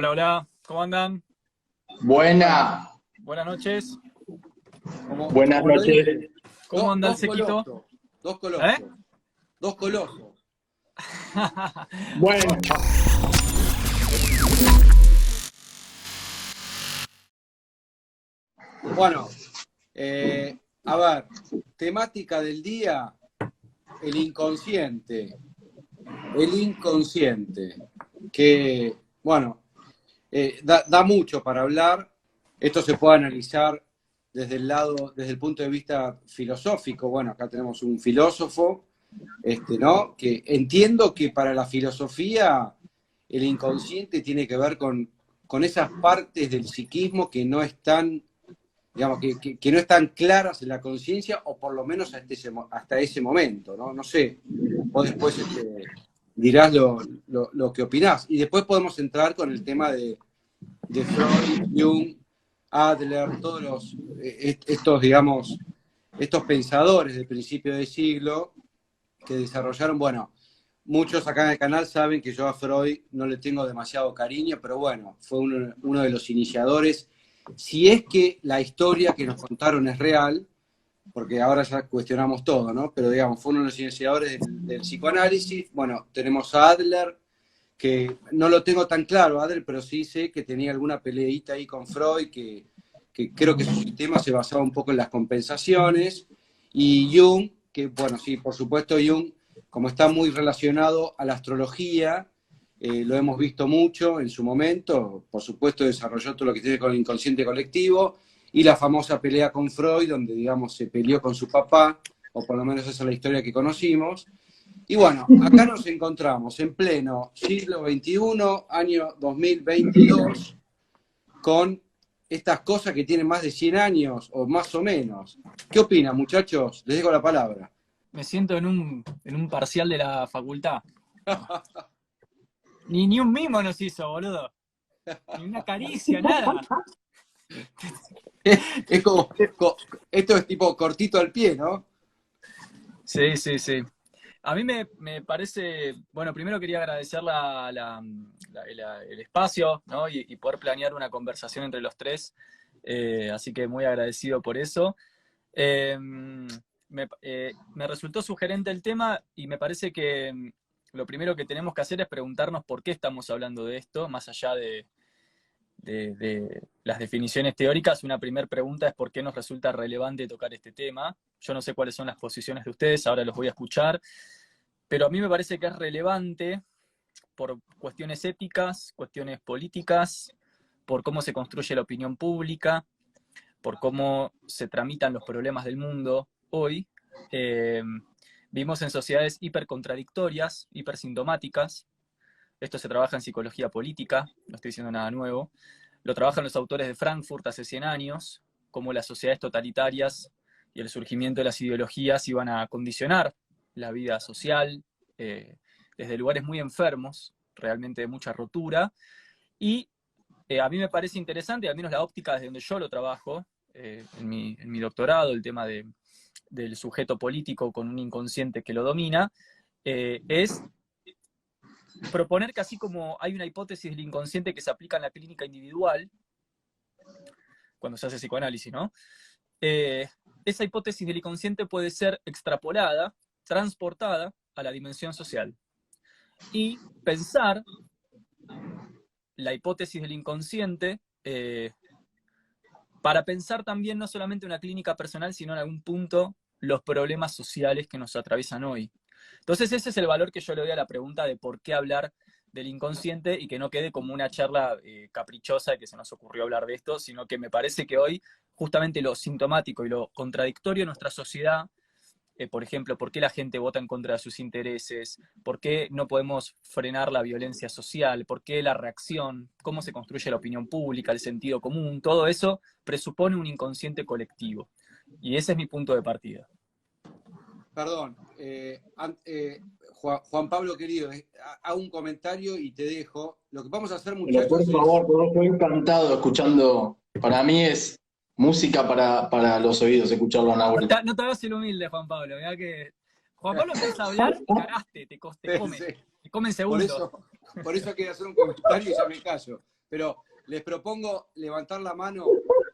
Hola, hola, ¿cómo andan? Buena, Buenas noches. buenas Como lo noches. dije, ¿Cómo anda el dos sequito? colosos, dos ¿Eh? colosos, dos colosos. Bueno, Bueno, a ver, temática del día, el inconsciente. El inconsciente, que, bueno, da mucho para hablar. Esto se puede analizar desde el punto de vista filosófico. Bueno, acá tenemos un filósofo, ¿no? Que entiendo que para la filosofía el inconsciente tiene que ver con esas partes del psiquismo que no están, digamos, que no están claras en la conciencia, o por lo menos hasta ese momento, ¿no? No sé, vos después dirás lo que opinás. Y después podemos entrar con el tema de Freud, Jung, Adler, todos estos, digamos, estos pensadores del principio del siglo que desarrollaron, bueno, muchos acá en el canal saben que yo a Freud no le tengo demasiado cariño, pero bueno, fue uno de los iniciadores. Si es que la historia que nos contaron es real, porque ahora ya cuestionamos todo, ¿no? Pero digamos, fue uno de los iniciadores del psicoanálisis. Bueno, tenemos a Adler, que no lo tengo tan claro, Adler, pero sí sé que tenía alguna peleita ahí con Freud, que creo que su sistema se basaba un poco en las compensaciones. Y Jung, que bueno, sí, por supuesto Jung, como está muy relacionado a la astrología, lo hemos visto mucho en su momento, por supuesto desarrolló todo lo que tiene con el inconsciente colectivo, y la famosa pelea con Freud, donde digamos se peleó con su papá, o por lo menos esa es la historia que conocimos. Y bueno, acá nos encontramos en pleno siglo XXI, año 2022, con estas cosas que tienen más de 100 años, o más o menos. ¿Qué opinan, muchachos? Les dejo la palabra. Me siento en un parcial de la facultad. Ni un mimo nos hizo, boludo. Ni una caricia, nada. Es esto es tipo cortito al pie, ¿no? Sí, sí, sí. A mí me parece, bueno, primero quería agradecer el espacio, ¿no? Y poder planear una conversación entre los tres. Así que muy agradecido por eso. Me resultó sugerente el tema y me parece que lo primero que tenemos que hacer es preguntarnos por qué estamos hablando de esto, más allá de las definiciones teóricas. Una primera pregunta es por qué nos resulta relevante tocar este tema. Yo no sé cuáles son las posiciones de ustedes, ahora los voy a escuchar, pero a mí me parece que es relevante por cuestiones éticas, cuestiones políticas, por cómo se construye la opinión pública, por cómo se tramitan los problemas del mundo hoy. Vivimos en sociedades hipercontradictorias, hipersintomáticas. Esto se trabaja en psicología política, no estoy diciendo nada nuevo. Lo trabajan los autores de Frankfurt hace 100 años, cómo las sociedades totalitarias y el surgimiento de las ideologías iban a condicionar la vida social, desde lugares muy enfermos, realmente de mucha rotura. Y a mí me parece interesante, al menos la óptica desde donde yo lo trabajo, en mi doctorado, el tema del sujeto político con un inconsciente que lo domina, es proponer que así como hay una hipótesis del inconsciente que se aplica en la clínica individual, cuando se hace psicoanálisis, ¿no? Esa hipótesis del inconsciente puede ser extrapolada, transportada a la dimensión social. Y pensar la hipótesis del inconsciente para pensar también no solamente una clínica personal, sino en algún punto los problemas sociales que nos atraviesan hoy. Entonces ese es el valor que yo le doy a la pregunta de por qué hablar del inconsciente y que no quede como una charla caprichosa de que se nos ocurrió hablar de esto, sino que me parece que hoy justamente lo sintomático y lo contradictorio de nuestra sociedad, por ejemplo, por qué la gente vota en contra de sus intereses, por qué no podemos frenar la violencia social, por qué la reacción, cómo se construye la opinión pública, el sentido común, todo eso presupone un inconsciente colectivo. Y ese es mi punto de partida. Perdón, Juan Pablo querido, hago un comentario y te dejo. Lo que vamos a hacer, pero muchachos, por es... favor, yo estoy encantado escuchando. Para mí es música para los oídos escucharlo a Nahuel. No te hagas el humilde, Juan Pablo. Mirá que Juan Pablo empieza a hablar y cagaste, te come en Por segundos. eso, por eso quería hacer un comentario y ya me callo. pero les propongo levantar la mano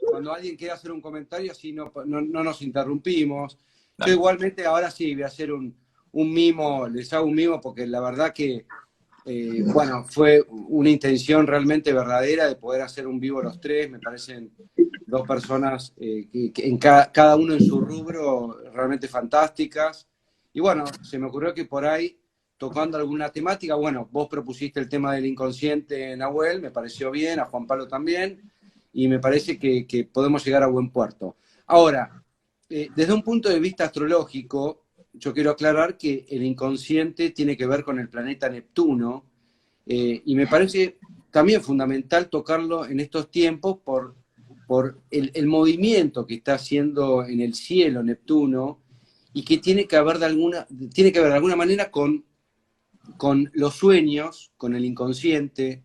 cuando alguien quiera hacer un comentario, así no nos interrumpimos. Yo igualmente ahora sí voy a hacer un mimo, les hago un mimo porque la verdad que, bueno, fue una intención realmente verdadera de poder hacer un vivo los tres. Me parecen dos personas que en cada uno en su rubro realmente fantásticas. Y bueno, se me ocurrió que por ahí, tocando alguna temática, bueno, vos propusiste el tema del inconsciente, Nahuel, me pareció bien, a Juan Pablo también, y me parece que podemos llegar a buen puerto. Ahora, desde un punto de vista astrológico, yo quiero aclarar que el inconsciente tiene que ver con el planeta Neptuno, y me parece también fundamental tocarlo en estos tiempos por el movimiento que está haciendo en el cielo Neptuno, y que tiene que ver de alguna manera con los sueños, con el inconsciente,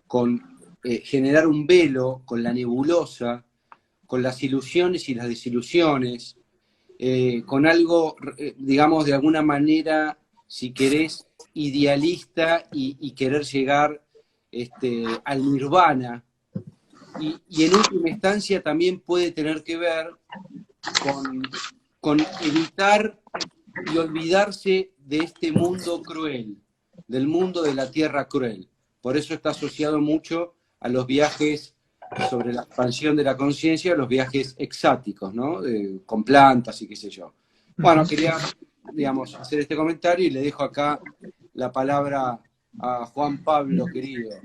con generar un velo, con la nebulosa, con las ilusiones y las desilusiones, con algo, digamos, de alguna manera, si querés, idealista y querer llegar al nirvana. Y en última instancia también puede tener que ver con evitar y olvidarse de este mundo cruel, del mundo de la tierra cruel. Por eso está asociado mucho a los viajes sobre la expansión de la conciencia, a los viajes exáticos, ¿no? Con plantas y qué sé yo. Bueno, quería, digamos, hacer este comentario y le dejo acá la palabra a Juan Pablo, querido.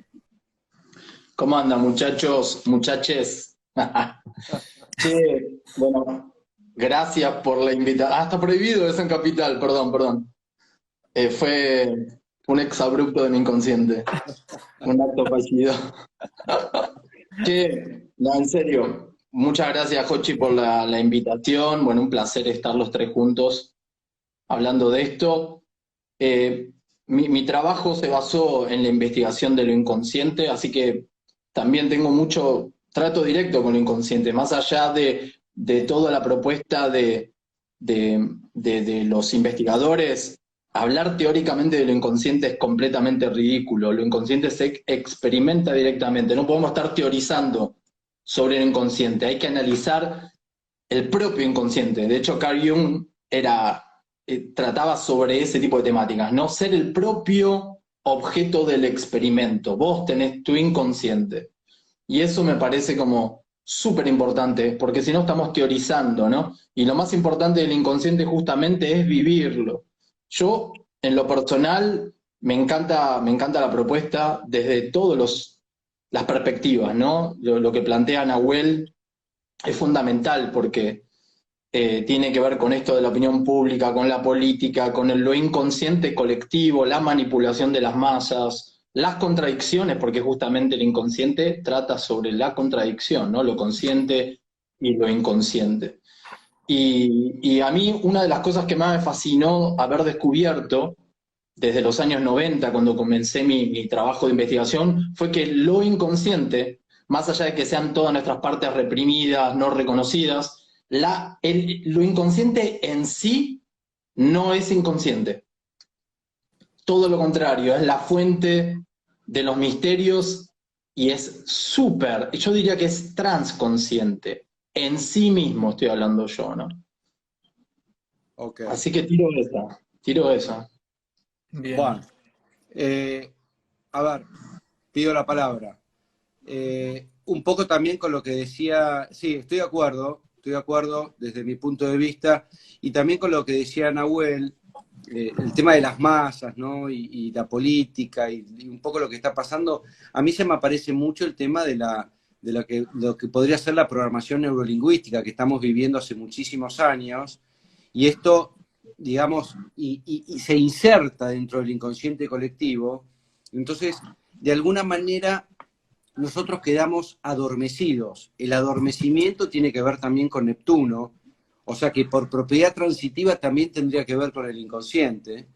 ¿Cómo andan, muchachos, muchaches? Che, bueno, gracias por la invitación. Ah, está prohibido eso en Capital, perdón. Fue un exabrupto de mi inconsciente, un acto fallido. Che, no, en serio, muchas gracias, Jochi, por la invitación. Bueno, un placer estar los tres juntos hablando de esto. Mi trabajo se basó en la investigación de lo inconsciente, así que también tengo mucho trato directo con lo inconsciente, más allá de toda la propuesta de los investigadores. Hablar teóricamente de lo inconsciente es completamente ridículo. Lo inconsciente se experimenta directamente. No podemos estar teorizando sobre el inconsciente. Hay que analizar el propio inconsciente. De hecho, Carl Jung trataba sobre ese tipo de temáticas, ¿no? Ser el propio objeto del experimento. Vos tenés tu inconsciente. Y eso me parece como súper importante, porque si no estamos teorizando, ¿no? Y lo más importante del inconsciente justamente es vivirlo. Yo, en lo personal, me encanta la propuesta desde todas las perspectivas, ¿no? Lo que plantea Nahuel es fundamental porque tiene que ver con esto de la opinión pública, con la política, con lo inconsciente colectivo, la manipulación de las masas, las contradicciones, porque justamente el inconsciente trata sobre la contradicción, ¿no? Lo consciente y lo inconsciente. Y a mí una de las cosas que más me fascinó haber descubierto desde los años 90, cuando comencé mi trabajo de investigación, fue que lo inconsciente, más allá de que sean todas nuestras partes reprimidas, no reconocidas, lo inconsciente en sí no es inconsciente. Todo lo contrario, es la fuente de los misterios y es súper, yo diría que es transconsciente. En sí mismo estoy hablando yo, ¿no? Okay. Así que tiro esa. Bien. Bueno, a ver, pido la palabra. Un poco también con lo que decía, sí, estoy de acuerdo desde mi punto de vista, y también con lo que decía Nahuel, el tema de las masas, ¿no? Y la política, y un poco lo que está pasando. A mí se me aparece mucho el tema de lo que podría ser la programación neurolingüística que estamos viviendo hace muchísimos años, y esto, digamos, y se inserta dentro del inconsciente colectivo. Entonces, de alguna manera, nosotros quedamos adormecidos. El adormecimiento tiene que ver también con Neptuno, o sea que por propiedad transitiva también tendría que ver con el inconsciente.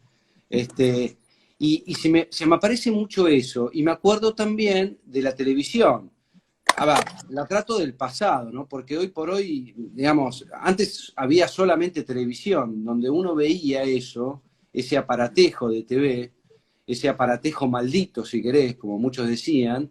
Y se me aparece mucho eso, y me acuerdo también de la televisión. A ver, la trato del pasado, ¿no? Porque hoy por hoy, digamos, antes había solamente televisión, donde uno veía eso, ese aparatejo de TV, ese aparatejo maldito, si querés, como muchos decían,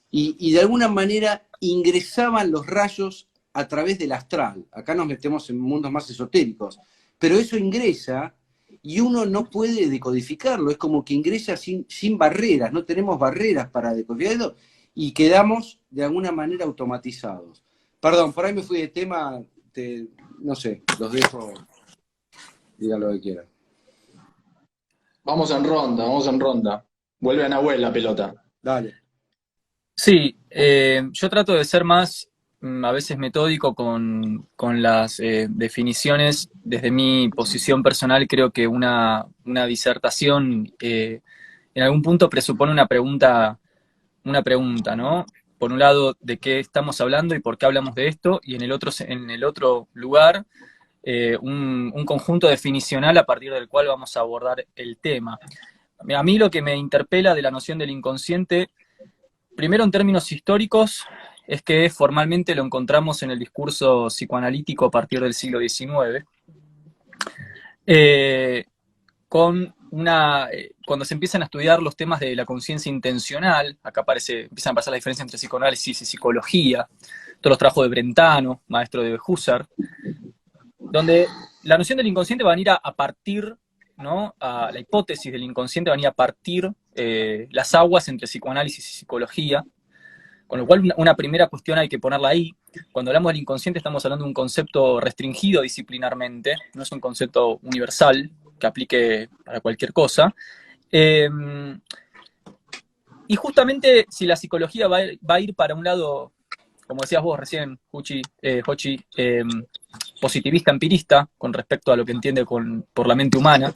y de alguna manera ingresaban los rayos a través del astral. Acá nos metemos en mundos más esotéricos, pero eso ingresa y uno no puede decodificarlo, es como que ingresa sin barreras, no tenemos barreras para decodificarlo y quedamos de alguna manera automatizados. Perdón, por ahí me fui de tema, no sé, los dejo, digan lo que quieran. Vamos en ronda. Vuelve a Nahuel la pelota. Dale. Sí, yo trato de ser más, a veces metódico con las definiciones. Desde mi posición personal creo que una disertación en algún punto presupone una pregunta, ¿no? Por un lado, de qué estamos hablando y por qué hablamos de esto, y en el otro lugar, un conjunto definicional a partir del cual vamos a abordar el tema. A mí lo que me interpela de la noción del inconsciente, primero en términos históricos, es que formalmente lo encontramos en el discurso psicoanalítico a partir del siglo XIX, cuando se empiezan a estudiar los temas de la conciencia intencional, acá empiezan a pasar la diferencia entre psicoanálisis y psicología, todos los trabajos de Brentano, maestro de Husserl, donde la noción del inconsciente va a venir a partir, ¿no? A la hipótesis del inconsciente va a venir a partir las aguas entre psicoanálisis y psicología, con lo cual una primera cuestión hay que ponerla ahí. Cuando hablamos del inconsciente estamos hablando de un concepto restringido disciplinarmente, no es un concepto universal que aplique para cualquier cosa. Y justamente si la psicología va a ir para un lado, como decías vos recién, Hochi, positivista, empirista, con respecto a lo que entiende por la mente humana,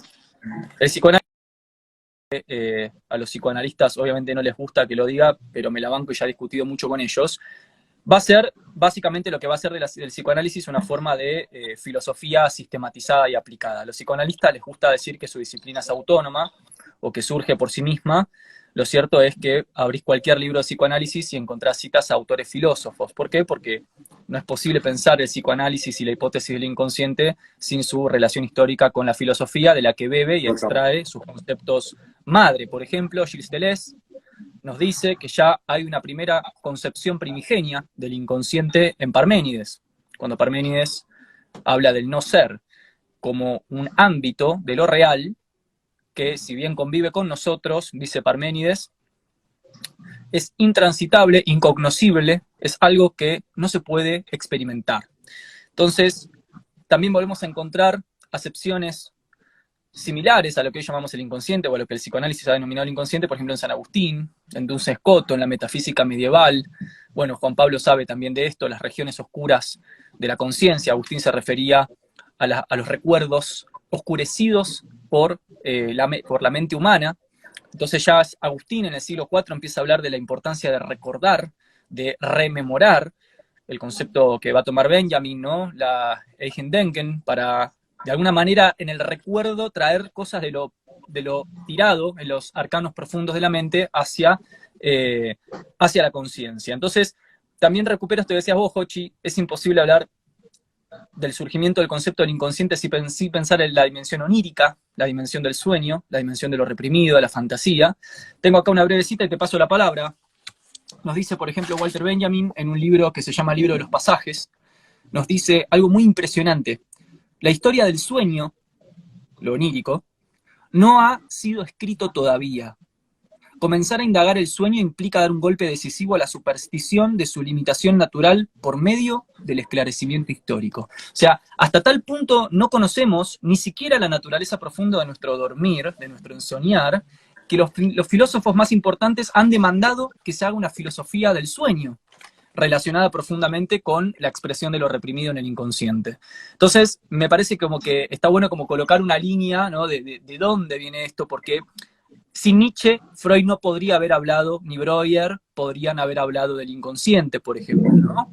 el psicoanálisis, a los psicoanalistas obviamente no les gusta que lo diga, pero me la banco y ya he discutido mucho con ellos, va a ser básicamente lo que va a ser del psicoanálisis una forma de filosofía sistematizada y aplicada. A los psicoanalistas les gusta decir que su disciplina es autónoma o que surge por sí misma. Lo cierto es que abrís cualquier libro de psicoanálisis y encontrás citas a autores filósofos. ¿Por qué? Porque no es posible pensar el psicoanálisis y la hipótesis del inconsciente sin su relación histórica con la filosofía, de la que bebe y extrae sus conceptos madre. Por ejemplo, Gilles Deleuze nos dice que ya hay una primera concepción primigenia del inconsciente en Parménides, cuando Parménides habla del no ser como un ámbito de lo real, que si bien convive con nosotros, dice Parménides, es intransitable, incognoscible, es algo que no se puede experimentar. Entonces, también volvemos a encontrar acepciones similares a lo que hoy llamamos el inconsciente, o a lo que el psicoanálisis ha denominado el inconsciente, por ejemplo en San Agustín, en Duns Scoto, en la metafísica medieval. Bueno, Juan Pablo sabe también de esto, las regiones oscuras de la conciencia. Agustín se refería a los recuerdos oscurecidos por la mente humana. Entonces ya Agustín en el siglo IV empieza a hablar de la importancia de recordar, de rememorar, el concepto que va a tomar Benjamin, ¿no? La Eigendenken, para de alguna manera en el recuerdo traer cosas de lo tirado en los arcanos profundos de la mente hacia la conciencia. Entonces, también recupero esto que decías vos, Hochi, es imposible hablar del surgimiento del concepto del inconsciente sin pensar en la dimensión onírica, la dimensión del sueño, la dimensión de lo reprimido, de la fantasía. Tengo acá una breve cita y te paso la palabra. Nos dice, por ejemplo, Walter Benjamin, en un libro que se llama Libro de los Pasajes, nos dice algo muy impresionante. La historia del sueño, lo onírico, no ha sido escrito todavía. Comenzar a indagar el sueño implica dar un golpe decisivo a la superstición de su limitación natural por medio del esclarecimiento histórico. O sea, hasta tal punto no conocemos ni siquiera la naturaleza profunda de nuestro dormir, de nuestro ensoñar, que los filósofos más importantes han demandado que se haga una filosofía del sueño, relacionada profundamente con la expresión de lo reprimido en el inconsciente. Entonces, me parece como que está bueno como colocar una línea, ¿no? de dónde viene esto, porque sin Nietzsche, Freud no podría haber hablado, ni Breuer podrían haber hablado del inconsciente, por ejemplo, ¿no?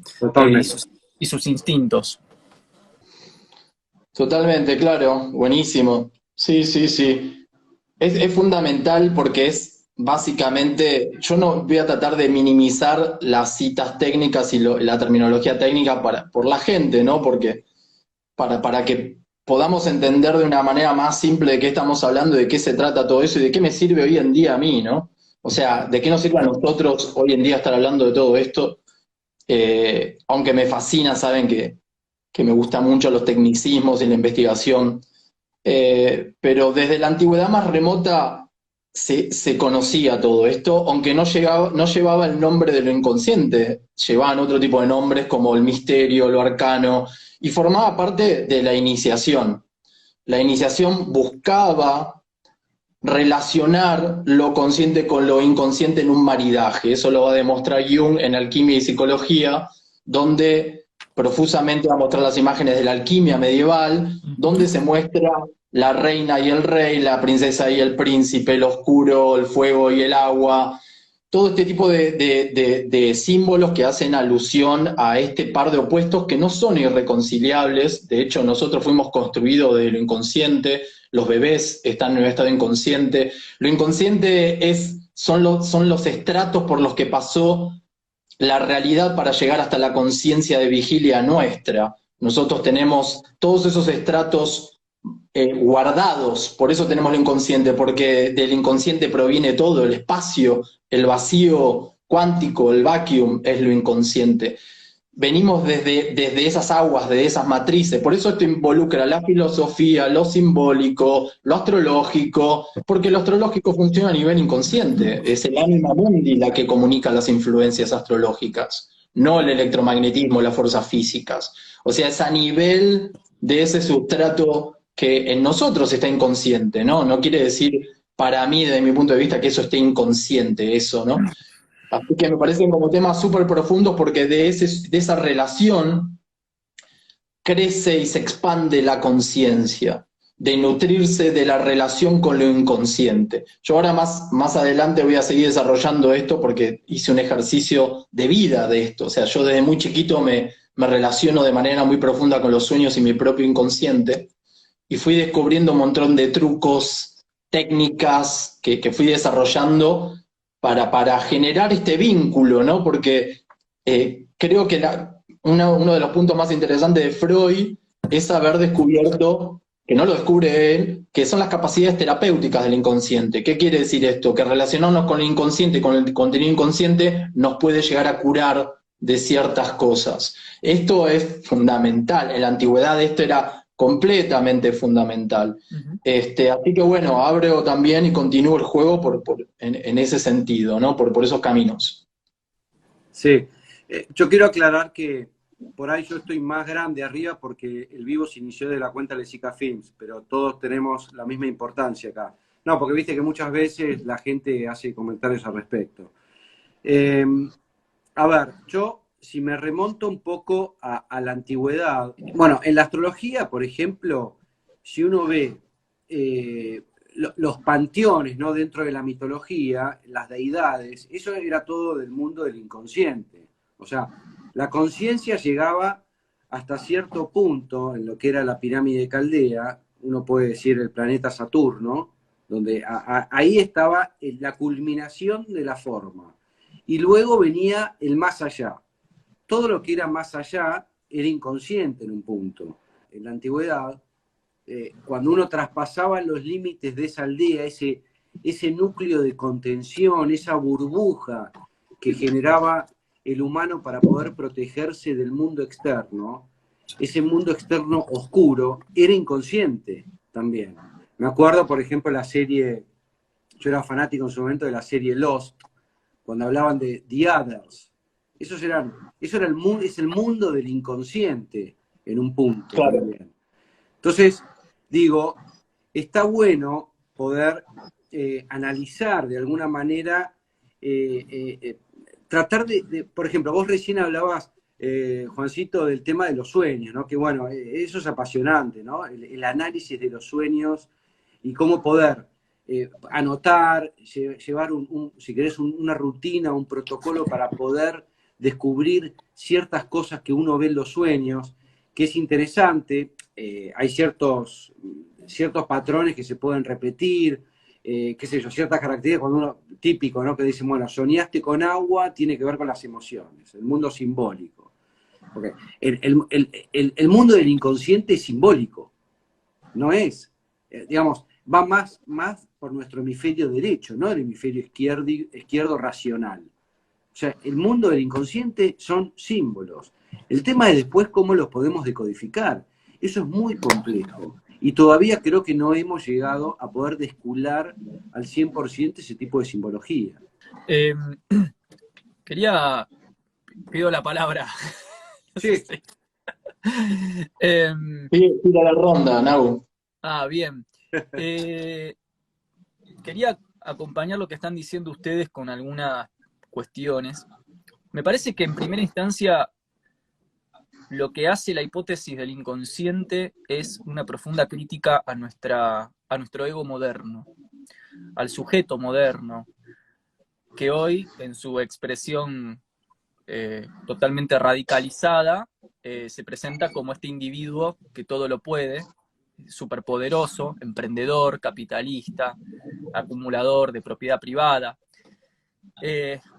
Y sus instintos. Totalmente, claro, buenísimo. Sí, sí, sí. Es fundamental porque es básicamente, yo no voy a tratar de minimizar las citas técnicas y la terminología técnica por la gente, ¿no? Porque para que podamos entender de una manera más simple de qué estamos hablando, de qué se trata todo eso y de qué me sirve hoy en día a mí, ¿no? O sea, ¿de qué nos sirve a nosotros hoy en día estar hablando de todo esto? Aunque me fascina, saben que me gustan mucho los tecnicismos y la investigación, pero desde la antigüedad más remota se conocía todo esto, aunque no llevaba el nombre de lo inconsciente, llevaban otro tipo de nombres como el misterio, lo arcano, y formaba parte de la iniciación. La iniciación buscaba relacionar lo consciente con lo inconsciente en un maridaje. Eso lo va a demostrar Jung en Alquimia y Psicología, donde profusamente va a mostrar las imágenes de la alquimia medieval, donde se muestra la reina y el rey, la princesa y el príncipe, el oscuro, el fuego y el agua, todo este tipo de símbolos que hacen alusión a este par de opuestos que no son irreconciliables. De hecho, nosotros fuimos construidos de lo inconsciente, los bebés están en un estado inconsciente. Lo inconsciente son los estratos por los que pasó la realidad para llegar hasta la conciencia de vigilia nuestra. Nosotros tenemos todos esos estratos guardados, por eso tenemos lo inconsciente, porque del inconsciente proviene todo, el espacio, el vacío cuántico, el vacuum es lo inconsciente. Venimos desde esas aguas, de esas matrices, por eso esto involucra la filosofía, lo simbólico, lo astrológico, porque lo astrológico funciona a nivel inconsciente, es el anima mundi la que comunica las influencias astrológicas, no el electromagnetismo, las fuerzas físicas. O sea, es a nivel de ese sustrato que en nosotros está inconsciente, ¿no? No quiere decir, para mí, desde mi punto de vista, que eso esté inconsciente, eso, ¿no? Así que me parecen como temas súper profundos porque de esa relación crece y se expande la conciencia, de nutrirse de la relación con lo inconsciente. Yo ahora más adelante voy a seguir desarrollando esto porque hice un ejercicio de vida de esto. O sea, yo desde muy chiquito me relaciono de manera muy profunda con los sueños y mi propio inconsciente, y fui descubriendo un montón de trucos, técnicas que fui desarrollando para generar este vínculo, ¿no? Porque creo que uno de los puntos más interesantes de Freud es haber descubierto, que no lo descubre él, que son las capacidades terapéuticas del inconsciente. ¿Qué quiere decir esto? Que relacionarnos con el inconsciente, con el contenido inconsciente, nos puede llegar a curar de ciertas cosas. Esto es fundamental. En la antigüedad esto era completamente fundamental. Así que bueno, abro también y continúo el juego en ese sentido, ¿no? Por esos caminos. Sí, yo quiero aclarar que por ahí yo estoy más grande arriba porque el vivo se inició de la cuenta de Lesica Films, pero todos tenemos la misma importancia acá. No, porque viste que muchas veces la gente hace comentarios al respecto. A ver, yo si me remonto un poco a la antigüedad, bueno, en la astrología, por ejemplo, si uno ve los panteones, ¿no? Dentro de la mitología, las deidades, eso era todo del mundo del inconsciente. O sea, la conciencia llegaba hasta cierto punto en lo que era la pirámide de Caldea, uno puede decir el planeta Saturno, donde ahí estaba la culminación de la forma. Y luego venía el más allá. Todo lo que era más allá era inconsciente en un punto. En la antigüedad, cuando uno traspasaba los límites de esa aldea, ese núcleo de contención, esa burbuja que generaba el humano para poder protegerse del mundo externo, ese mundo externo oscuro, era inconsciente también. Me acuerdo, por ejemplo, la serie, yo era fanático en su momento de la serie Lost, cuando hablaban de The Others. Eso es el mundo del inconsciente en un punto. Claro. También. Entonces, digo, está bueno poder analizar de alguna manera, tratar por ejemplo, vos recién hablabas, Juancito, del tema de los sueños, ¿no? Que bueno, eso es apasionante, ¿no? El análisis de los sueños y cómo poder anotar, llevar, si querés, una rutina, un protocolo para poder descubrir ciertas cosas que uno ve en los sueños, que es interesante. Hay ciertos patrones que se pueden repetir, qué sé yo, ciertas características, cuando uno, típico, ¿no? Que dicen, bueno, soñaste con agua, tiene que ver con las emociones, el mundo simbólico. Porque el mundo del inconsciente es simbólico, no es, digamos, va más por nuestro hemisferio derecho, no el hemisferio izquierdo racional. O sea, el mundo del inconsciente son símbolos. El tema es después cómo los podemos decodificar. Eso es muy complejo. Y todavía creo que no hemos llegado a poder descular al 100% ese tipo de simbología. Eh, pido la palabra. No Sí. sé. Eh, Tira la ronda, Nau. bien. Quería acompañar lo que están diciendo ustedes con algunas cuestiones. Me parece que en primera instancia lo que hace la hipótesis del inconsciente es una profunda crítica a nuestro ego moderno, al sujeto moderno, que hoy, en su expresión totalmente radicalizada, se presenta como este individuo que todo lo puede, superpoderoso, emprendedor, capitalista, acumulador de propiedad privada.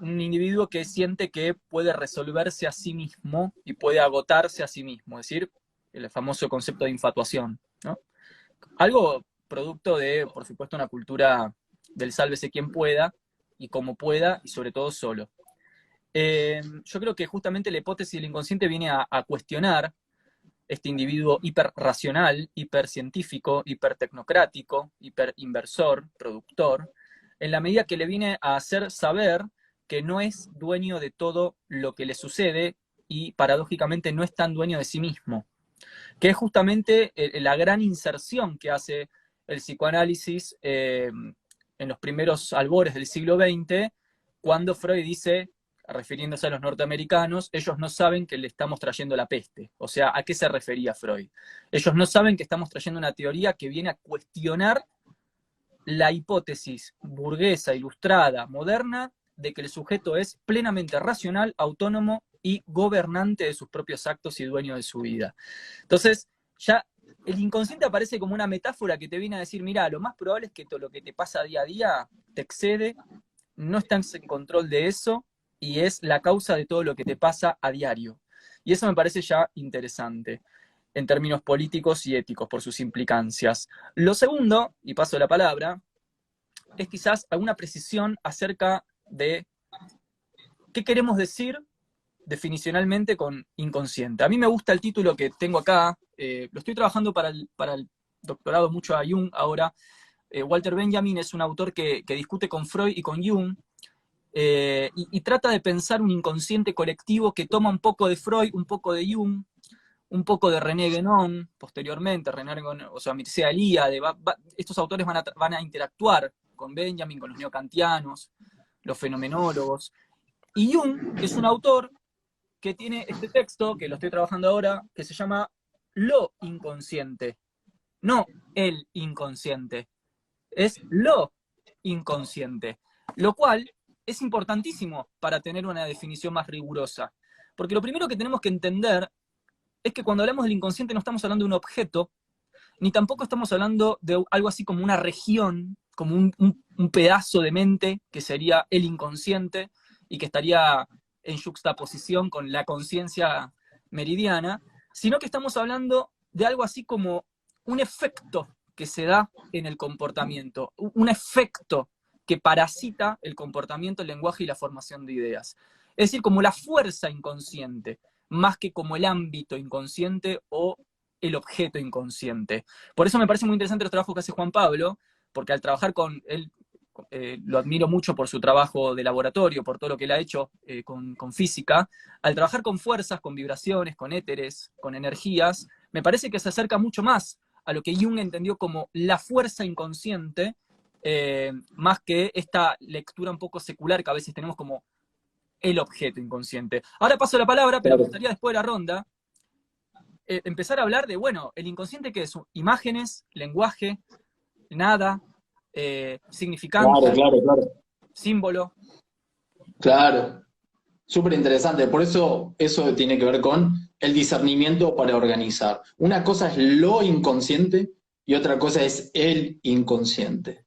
Un individuo que siente que puede resolverse a sí mismo y puede agotarse a sí mismo, es decir, el famoso concepto de infatuación, ¿no? Algo producto de, por supuesto, una cultura del sálvese quien pueda y como pueda y sobre todo solo. Yo creo que justamente la hipótesis del inconsciente viene a cuestionar este individuo hiperracional, hipercientífico, hipertecnocrático, hiperinversor, productor, en la medida que le viene a hacer saber que no es dueño de todo lo que le sucede y paradójicamente no es tan dueño de sí mismo, que es justamente la gran inserción que hace el psicoanálisis en los primeros albores del siglo XX, cuando Freud dice, refiriéndose a los norteamericanos, ellos no saben que le estamos trayendo la peste. O sea, ¿a qué se refería Freud? Ellos no saben que estamos trayendo una teoría que viene a cuestionar la hipótesis burguesa, ilustrada, moderna, de que el sujeto es plenamente racional, autónomo y gobernante de sus propios actos y dueño de su vida. Entonces, ya el inconsciente aparece como una metáfora que te viene a decir, mira, lo más probable es que todo lo que te pasa día a día te excede, no estás en control de eso, y es la causa de todo lo que te pasa a diario. Y eso me parece ya interesante, en términos políticos y éticos, por sus implicancias. Lo segundo, y paso la palabra, es quizás alguna precisión acerca de qué queremos decir definicionalmente con inconsciente. A mí me gusta el título que tengo acá, lo estoy trabajando para el doctorado mucho a Jung ahora. Walter Benjamin es un autor que discute con Freud y con Jung, y trata de pensar un inconsciente colectivo que toma un poco de Freud, un poco de Jung, un poco de René Guénon, posteriormente, o sea, Mircea Eliade, estos autores van a interactuar con Benjamin, con los neocantianos, los fenomenólogos. Y Jung es un autor que tiene este texto, que lo estoy trabajando ahora, que se llama Lo inconsciente, no el inconsciente, es lo inconsciente, lo cual es importantísimo para tener una definición más rigurosa. Porque lo primero que tenemos que entender es que cuando hablamos del inconsciente no estamos hablando de un objeto, ni tampoco estamos hablando de algo así como una región, como un pedazo de mente que sería el inconsciente y que estaría en juxtaposición con la conciencia meridiana, sino que estamos hablando de algo así como un efecto que se da en el comportamiento, un efecto que parasita el comportamiento, el lenguaje y la formación de ideas. Es decir, como la fuerza inconsciente, más que como el ámbito inconsciente o el objeto inconsciente. Por eso me parece muy interesante el trabajo que hace Juan Pablo, porque al trabajar con él, lo admiro mucho por su trabajo de laboratorio, por todo lo que él ha hecho con física, al trabajar con fuerzas, con vibraciones, con éteres, con energías, me parece que se acerca mucho más a lo que Jung entendió como la fuerza inconsciente, más que esta lectura un poco secular que a veces tenemos como el objeto inconsciente. Ahora paso la palabra, pero me gustaría después de la ronda empezar a hablar de, bueno, el inconsciente que es imágenes, lenguaje, nada, significante, Claro. símbolo. Claro. Súper interesante. Por eso tiene que ver con el discernimiento para organizar. Una cosa es lo inconsciente y otra cosa es el inconsciente.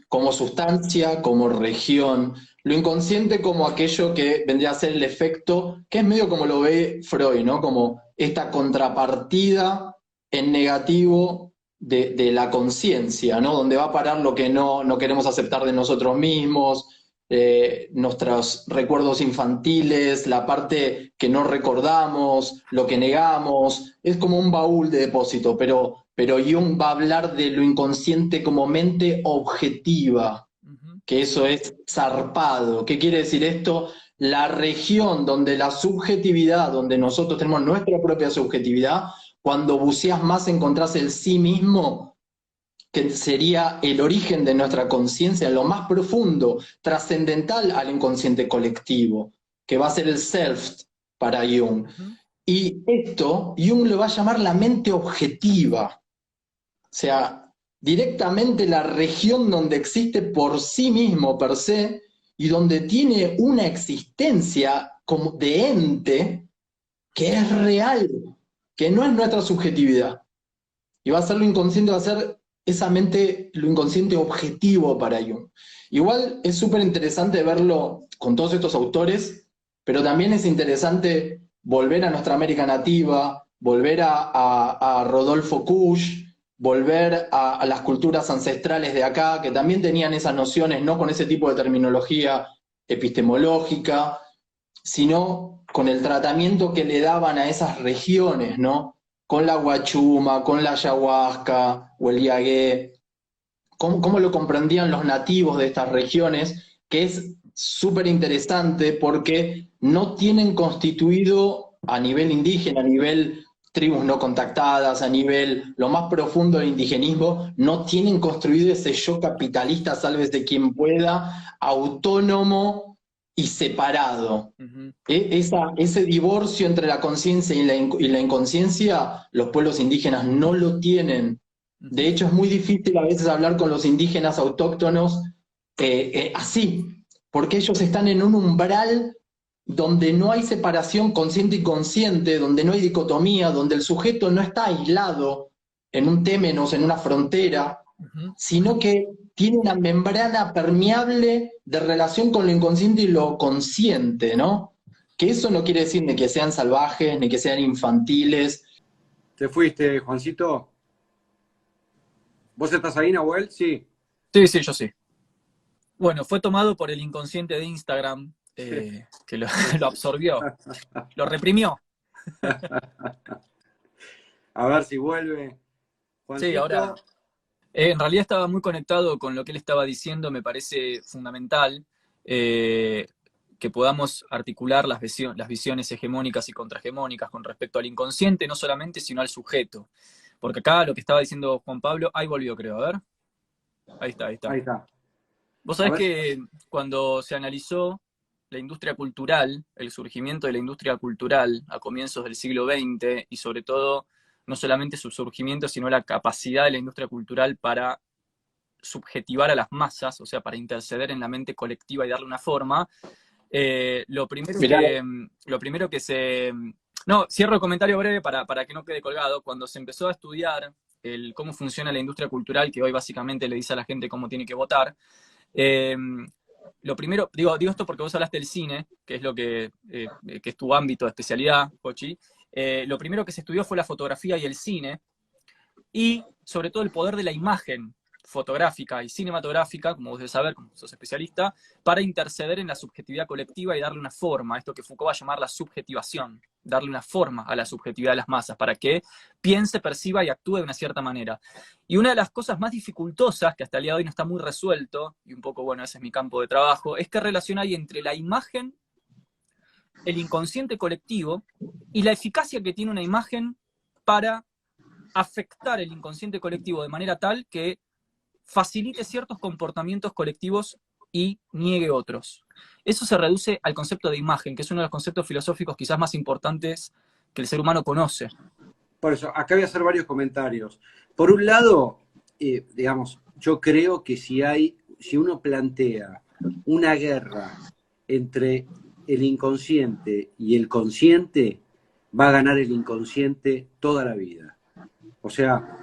Como sustancia, como región. Lo inconsciente como aquello que vendría a ser el efecto, que es medio como lo ve Freud, ¿no? Como esta contrapartida en negativo de la conciencia, ¿no? Donde va a parar lo que no queremos aceptar de nosotros mismos, nuestros recuerdos infantiles, la parte que no recordamos, lo que negamos. Es como un baúl de depósito, pero Jung va a hablar de lo inconsciente como mente objetiva, que eso es zarpado. ¿Qué quiere decir esto? La región donde la subjetividad, donde nosotros tenemos nuestra propia subjetividad, cuando buceas más encontrás el sí mismo, que sería el origen de nuestra conciencia, lo más profundo, trascendental al inconsciente colectivo, que va a ser el self para Jung. Y esto, Jung lo va a llamar la mente objetiva. O sea, directamente la región donde existe por sí mismo, per se, y donde tiene una existencia como de ente que es real, que no es nuestra subjetividad. Y va a ser lo inconsciente, va a ser esa mente, lo inconsciente objetivo para Jung. Igual es súper interesante verlo con todos estos autores, pero también es interesante volver a nuestra América nativa, volver a Rodolfo Kusch, volver a las culturas ancestrales de acá, que también tenían esas nociones, no con ese tipo de terminología epistemológica, sino con el tratamiento que le daban a esas regiones, ¿no? Con la guachuma, con la ayahuasca o el yagué, cómo lo comprendían los nativos de estas regiones, que es súper interesante porque no tienen constituido a nivel indígena, a nivel tribus no contactadas, a nivel lo más profundo del indigenismo, no tienen construido ese yo capitalista, sálvese quien pueda, autónomo y separado. Ese divorcio entre la conciencia y la inconsciencia, los pueblos indígenas no lo tienen. De hecho, es muy difícil a veces hablar con los indígenas autóctonos así, porque ellos están en un umbral donde no hay separación consciente y consciente, donde no hay dicotomía, donde el sujeto no está aislado en un témenos, en una frontera, sino que tiene una membrana permeable de relación con lo inconsciente y lo consciente, ¿no? Que eso no quiere decir ni que sean salvajes, ni que sean infantiles. ¿Te fuiste, Juancito? ¿Vos estás ahí, Nahuel? Sí. Sí, yo sí. Bueno, fue tomado por el inconsciente de Instagram, que lo absorbió, lo reprimió. A ver si vuelve. Juancito. Sí, ahora... en realidad estaba muy conectado con lo que él estaba diciendo, me parece fundamental que podamos articular las visiones hegemónicas y contrahegemónicas con respecto al inconsciente, no solamente, sino al sujeto. Porque acá lo que estaba diciendo Juan Pablo, ahí volvió creo, a ver. Ahí está. Ahí está. Vos sabés que cuando se analizó la industria cultural, el surgimiento de la industria cultural a comienzos del siglo XX y sobre todo no solamente su surgimiento, sino la capacidad de la industria cultural para subjetivar a las masas, o sea, para interceder en la mente colectiva y darle una forma, lo primero que se... No, cierro el comentario breve para que no quede colgado. Cuando se empezó a estudiar cómo funciona la industria cultural, que hoy básicamente le dice a la gente cómo tiene que votar, lo primero, digo esto porque vos hablaste del cine, que es lo que es tu ámbito de especialidad, Jochi. Lo primero que se estudió fue la fotografía y el cine, y sobre todo el poder de la imagen fotográfica y cinematográfica, como vos debes saber, como sos especialista, para interceder en la subjetividad colectiva y darle una forma, esto que Foucault va a llamar la subjetivación, darle una forma a la subjetividad de las masas, para que piense, perciba y actúe de una cierta manera. Y una de las cosas más dificultosas, que hasta el día de hoy no está muy resuelto, y un poco, bueno, ese es mi campo de trabajo, es qué relación hay entre la imagen, el inconsciente colectivo, y la eficacia que tiene una imagen para afectar el inconsciente colectivo de manera tal que facilite ciertos comportamientos colectivos y niegue otros. Eso se reduce al concepto de imagen, que es uno de los conceptos filosóficos quizás más importantes que el ser humano conoce. Por eso, acá voy a hacer varios comentarios. Por un lado, digamos, yo creo que si uno plantea una guerra entre el inconsciente y el consciente, va a ganar el inconsciente toda la vida. O sea,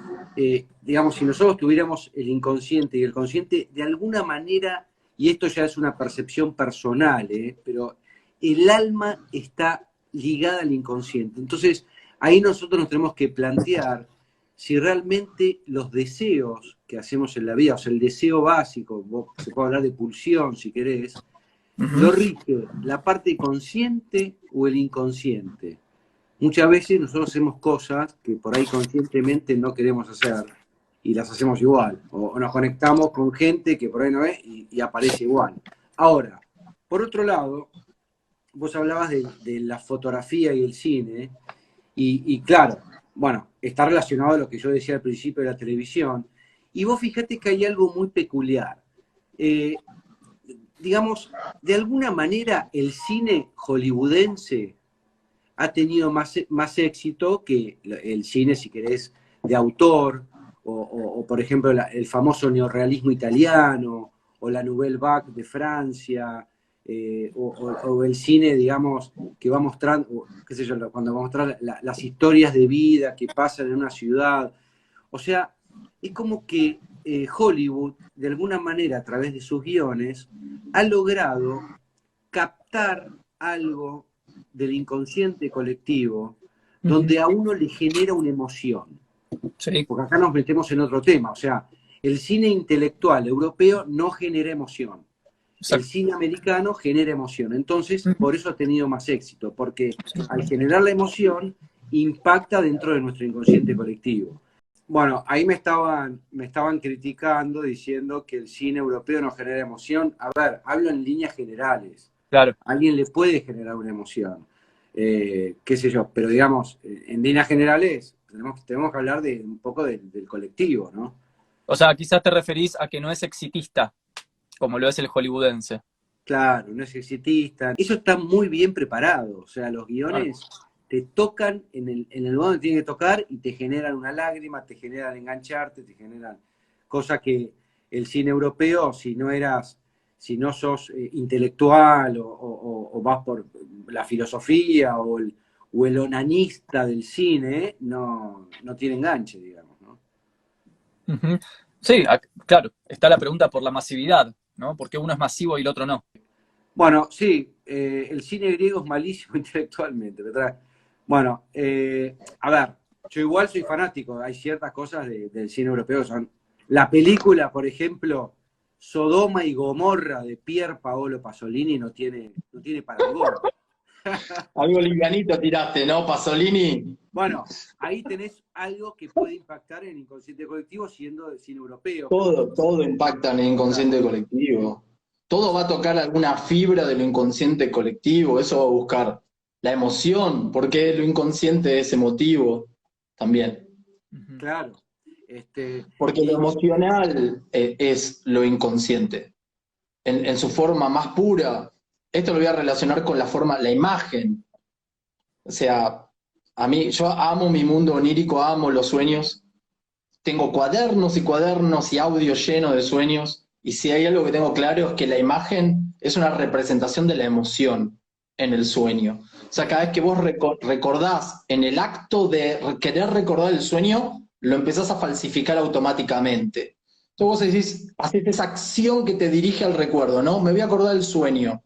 digamos, si nosotros tuviéramos el inconsciente y el consciente, de alguna manera, y esto ya es una percepción personal, pero el alma está ligada al inconsciente. Entonces, ahí nosotros nos tenemos que plantear si realmente los deseos que hacemos en la vida, o sea, el deseo básico, se puede hablar de pulsión si querés, lo rige la parte consciente o el inconsciente. Muchas veces nosotros hacemos cosas que por ahí conscientemente no queremos hacer y las hacemos igual. O nos conectamos con gente que por ahí no es y aparece igual. Ahora, por otro lado, vos hablabas de la fotografía y el cine y claro, bueno, está relacionado a lo que yo decía al principio de la televisión. Y vos fíjate que hay algo muy peculiar. Digamos, de alguna manera el cine hollywoodense ha tenido más éxito que el cine, si querés, de autor, o por ejemplo, el famoso neorrealismo italiano, o la Nouvelle Vague de Francia, o el cine, digamos, que va mostrando, qué sé yo, cuando va a mostrar las historias de vida que pasan en una ciudad. O sea, es como que Hollywood, de alguna manera, a través de sus guiones, ha logrado captar algo del inconsciente colectivo donde a uno le genera una emoción. Sí. Porque acá nos metemos en otro tema. O sea, el cine intelectual europeo no genera emoción. Exacto. El cine americano genera emoción. Entonces, por eso ha tenido más éxito, porque al generar la emoción, impacta dentro de nuestro inconsciente colectivo. Bueno, ahí me estaban criticando diciendo que el cine europeo no genera emoción. A ver, hablo en líneas generales. Claro. A alguien le puede generar una emoción, qué sé yo, pero digamos, en líneas generales tenemos que hablar de un poco del colectivo, ¿no? O sea, quizás te referís a que no es exitista, como lo es el hollywoodense. Claro, no es exitista. Eso está muy bien preparado, o sea, los guiones te tocan en el lugar donde tienen que tocar y te generan una lágrima, te generan engancharte, te generan cosas que el cine europeo, si no sos intelectual o vas por la filosofía o el onanista del cine, no tiene enganche, digamos, ¿no? Sí, claro, está la pregunta por la masividad, ¿no? ¿Por qué uno es masivo y el otro no? Bueno, sí, el cine griego es malísimo intelectualmente. Bueno, a ver, yo igual soy fanático, hay ciertas cosas del cine europeo que son... La película, por ejemplo, Sodoma y Gomorra de Pier Paolo Pasolini no tiene parangón. Algo livianito tiraste, ¿no, Pasolini? Bueno, ahí tenés algo que puede impactar en el inconsciente colectivo siendo del cine europeo. Todo impacta en el inconsciente colectivo. Todo va a tocar alguna fibra del inconsciente colectivo, eso va a buscar la emoción, porque lo inconsciente es emotivo también. Claro. Porque lo emocional es lo inconsciente. En su forma más pura, esto lo voy a relacionar con la imagen. O sea, yo amo mi mundo onírico, amo los sueños. Tengo cuadernos y cuadernos y audio lleno de sueños. Y si hay algo que tengo claro es que la imagen es una representación de la emoción en el sueño. O sea, cada vez que vos recordás en el acto de querer recordar el sueño, lo empezás a falsificar automáticamente. Entonces vos decís, haces esa acción que te dirige al recuerdo, ¿no? Me voy a acordar del sueño.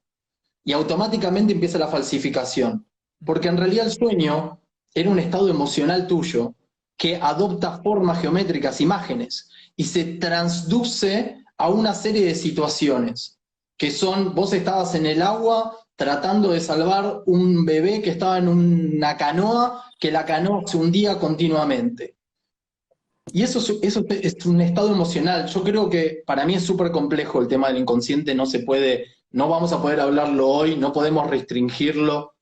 Y automáticamente empieza la falsificación. Porque en realidad el sueño era un estado emocional tuyo que adopta formas geométricas, imágenes, y se transduce a una serie de situaciones, que son, vos estabas en el agua tratando de salvar un bebé que estaba en una canoa, que la canoa se hundía continuamente. Y eso es un estado emocional. Yo creo que para mí es súper complejo el tema del inconsciente, no vamos a poder hablarlo hoy, no podemos restringirlo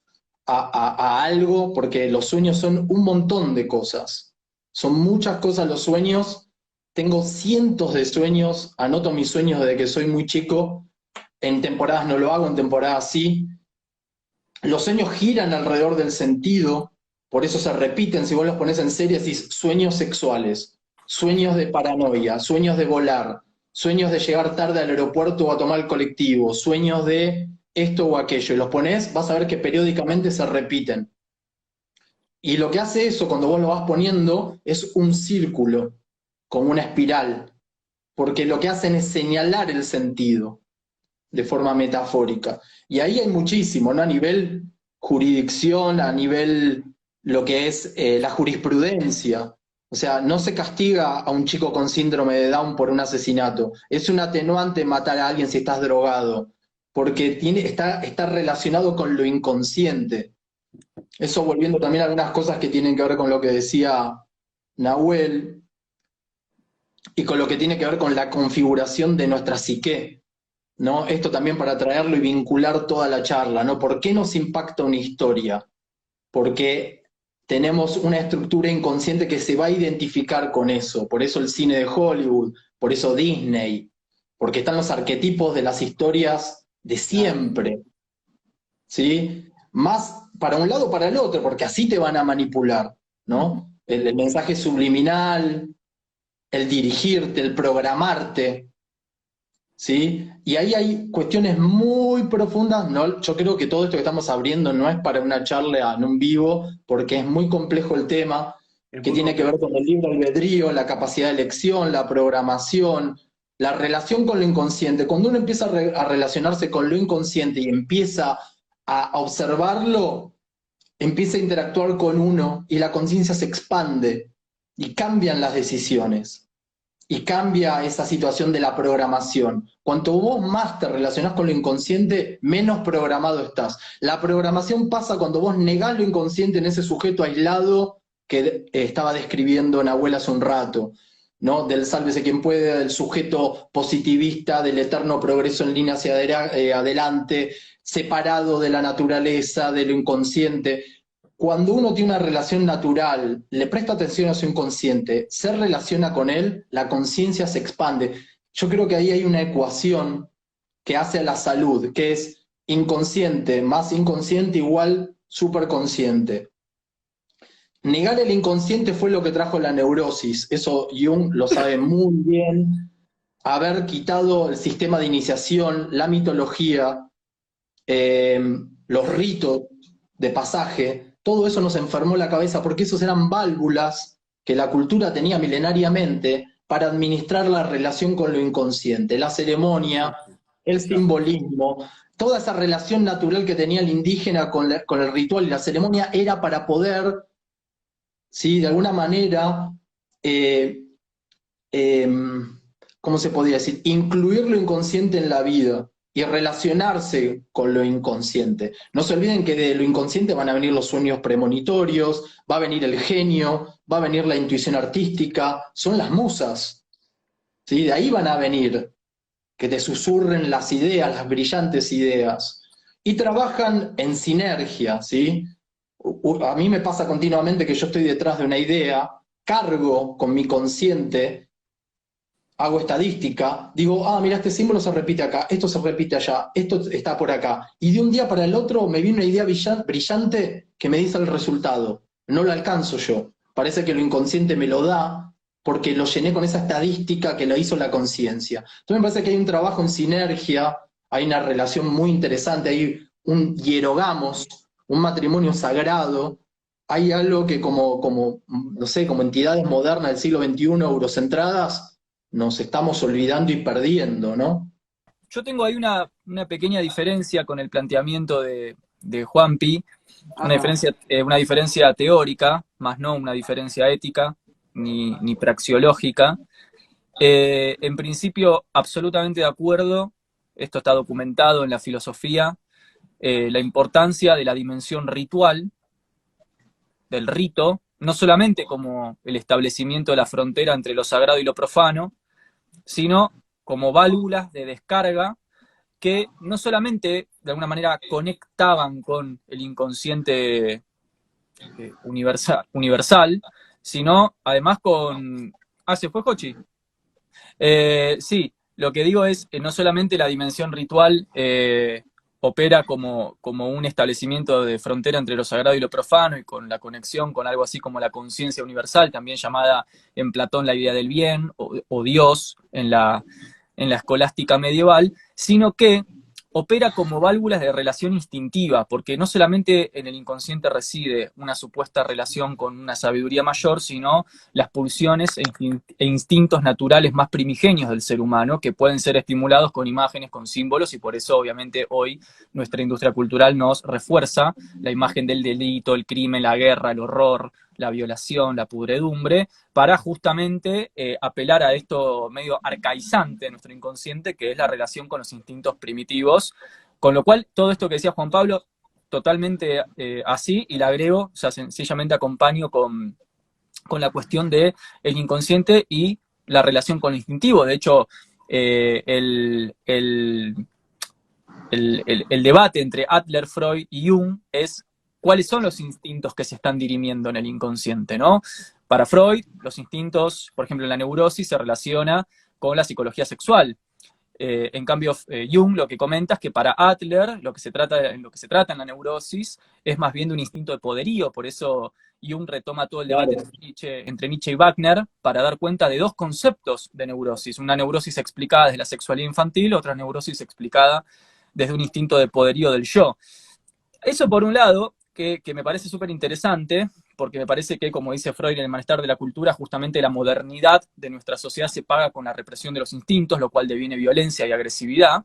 a algo, porque los sueños son un montón de cosas. Son muchas cosas los sueños. Tengo cientos de sueños, anoto mis sueños desde que soy muy chico. En temporadas no lo hago, en temporadas sí. Los sueños giran alrededor del sentido, por eso se repiten. Si vos los pones en serie, decís sueños sexuales, sueños de paranoia, sueños de volar, sueños de llegar tarde al aeropuerto o a tomar el colectivo, sueños de esto o aquello. Y los ponés, vas a ver que periódicamente se repiten. Y lo que hace eso, cuando vos lo vas poniendo, es un círculo, como una espiral, porque lo que hacen es señalar el sentido de forma metafórica. Y ahí hay muchísimo, ¿no? A nivel jurisdicción, a nivel lo que es la jurisprudencia. O sea, no se castiga a un chico con síndrome de Down por un asesinato. Es un atenuante matar a alguien si estás drogado, porque está relacionado con lo inconsciente. Eso volviendo también a algunas cosas que tienen que ver con lo que decía Nahuel y con lo que tiene que ver con la configuración de nuestra psique, ¿no? Esto también para traerlo y vincular toda la charla, ¿no? ¿Por qué nos impacta una historia? Porque tenemos una estructura inconsciente que se va a identificar con eso. Por eso el cine de Hollywood, por eso Disney, porque están los arquetipos de las historias de siempre, ¿sí? Más para un lado o para el otro, porque así te van a manipular, ¿no? El mensaje subliminal, el dirigirte, el programarte, ¿sí? Y ahí hay cuestiones muy profundas, ¿no? Yo creo que todo esto que estamos abriendo no es para una charla en un vivo, porque es muy complejo el tema, que tiene que ver con el libre albedrío, la capacidad de elección, la programación, la relación con lo inconsciente. Cuando uno empieza a relacionarse con lo inconsciente y empieza a observarlo, empieza a interactuar con uno y la conciencia se expande y cambian las decisiones y cambia esa situación de la programación. Cuanto vos más te relacionás con lo inconsciente, menos programado estás. La programación pasa cuando vos negás lo inconsciente en ese sujeto aislado que estaba describiendo Nahuel hace un rato, ¿no? Del sálvese quien puede, del sujeto positivista, del eterno progreso en línea hacia adelante, separado de la naturaleza, de lo inconsciente. Cuando uno tiene una relación natural, le presta atención a su inconsciente, se relaciona con él, la conciencia se expande. Yo creo que ahí hay una ecuación que hace a la salud, que es inconsciente más inconsciente igual superconsciente. Negar el inconsciente fue lo que trajo la neurosis, eso Jung lo sabe muy bien, haber quitado el sistema de iniciación, la mitología, los ritos de pasaje, todo eso nos enfermó la cabeza porque esos eran válvulas que la cultura tenía milenariamente para administrar la relación con lo inconsciente, la ceremonia, el simbolismo, toda esa relación natural que tenía el indígena con el ritual y la ceremonia era para poder, ¿sí? De alguna manera, eh, eh, ¿cómo se podría decir? Incluir lo inconsciente en la vida y relacionarse con lo inconsciente. No se olviden que de lo inconsciente van a venir los sueños premonitorios, va a venir el genio, va a venir la intuición artística, son las musas, ¿sí? De ahí van a venir, que te susurren las ideas, las brillantes ideas. Y trabajan en sinergia, ¿sí? A mí me pasa continuamente que yo estoy detrás de una idea, cargo con mi consciente, hago estadística, digo, ah, mira, este símbolo se repite acá, esto se repite allá, esto está por acá. Y de un día para el otro me viene una idea brillante que me dice el resultado. No lo alcanzo yo. Parece que lo inconsciente me lo da porque lo llené con esa estadística que lo hizo la conciencia. Entonces me parece que hay un trabajo en sinergia, hay una relación muy interesante, hay un hierogamos, un matrimonio sagrado, hay algo que no sé, como entidades modernas del siglo XXI, eurocentradas, nos estamos olvidando y perdiendo, ¿no? Yo tengo ahí una pequeña diferencia con el planteamiento de Juanpi, una diferencia teórica, más no una diferencia ética ni praxeológica. En principio, absolutamente de acuerdo, esto está documentado en la filosofía, la importancia de la dimensión ritual, del rito, no solamente como el establecimiento de la frontera entre lo sagrado y lo profano, sino como válvulas de descarga que no solamente de alguna manera conectaban con el inconsciente universal, sino además con... Ah, ¿se fue Jochi? Sí, lo que digo es no solamente la dimensión ritual opera como un establecimiento de frontera entre lo sagrado y lo profano y con la conexión con algo así como la conciencia universal, también llamada en Platón la idea del bien o Dios en la escolástica medieval, sino que opera como válvulas de relación instintiva, porque no solamente en el inconsciente reside una supuesta relación con una sabiduría mayor, sino las pulsiones e instintos naturales más primigenios del ser humano, que pueden ser estimulados con imágenes, con símbolos, y por eso obviamente hoy nuestra industria cultural nos refuerza la imagen del delito, el crimen, la guerra, el horror, la violación, la pudredumbre, para justamente apelar a esto medio arcaizante de nuestro inconsciente, que es la relación con los instintos primitivos. Con lo cual, todo esto que decía Juan Pablo, totalmente así, y le agrego, o sea, sencillamente acompaño con la cuestión del inconsciente y la relación con lo instintivo. De hecho, el debate entre Adler, Freud y Jung es cuáles son los instintos que se están dirimiendo en el inconsciente, ¿no? Para Freud, los instintos, por ejemplo, en la neurosis se relaciona con la psicología sexual. En cambio, Jung lo que comenta es que para Adler lo que se trata en la neurosis es más bien de un instinto de poderío. Por eso Jung retoma todo el debate entre Nietzsche y Wagner para dar cuenta de dos conceptos de neurosis. Una neurosis explicada desde la sexualidad infantil, otra neurosis explicada desde un instinto de poderío del yo. Eso por un lado, que me parece súper interesante, porque me parece que, como dice Freud en El malestar de la cultura, justamente la modernidad de nuestra sociedad se paga con la represión de los instintos, lo cual deviene violencia y agresividad.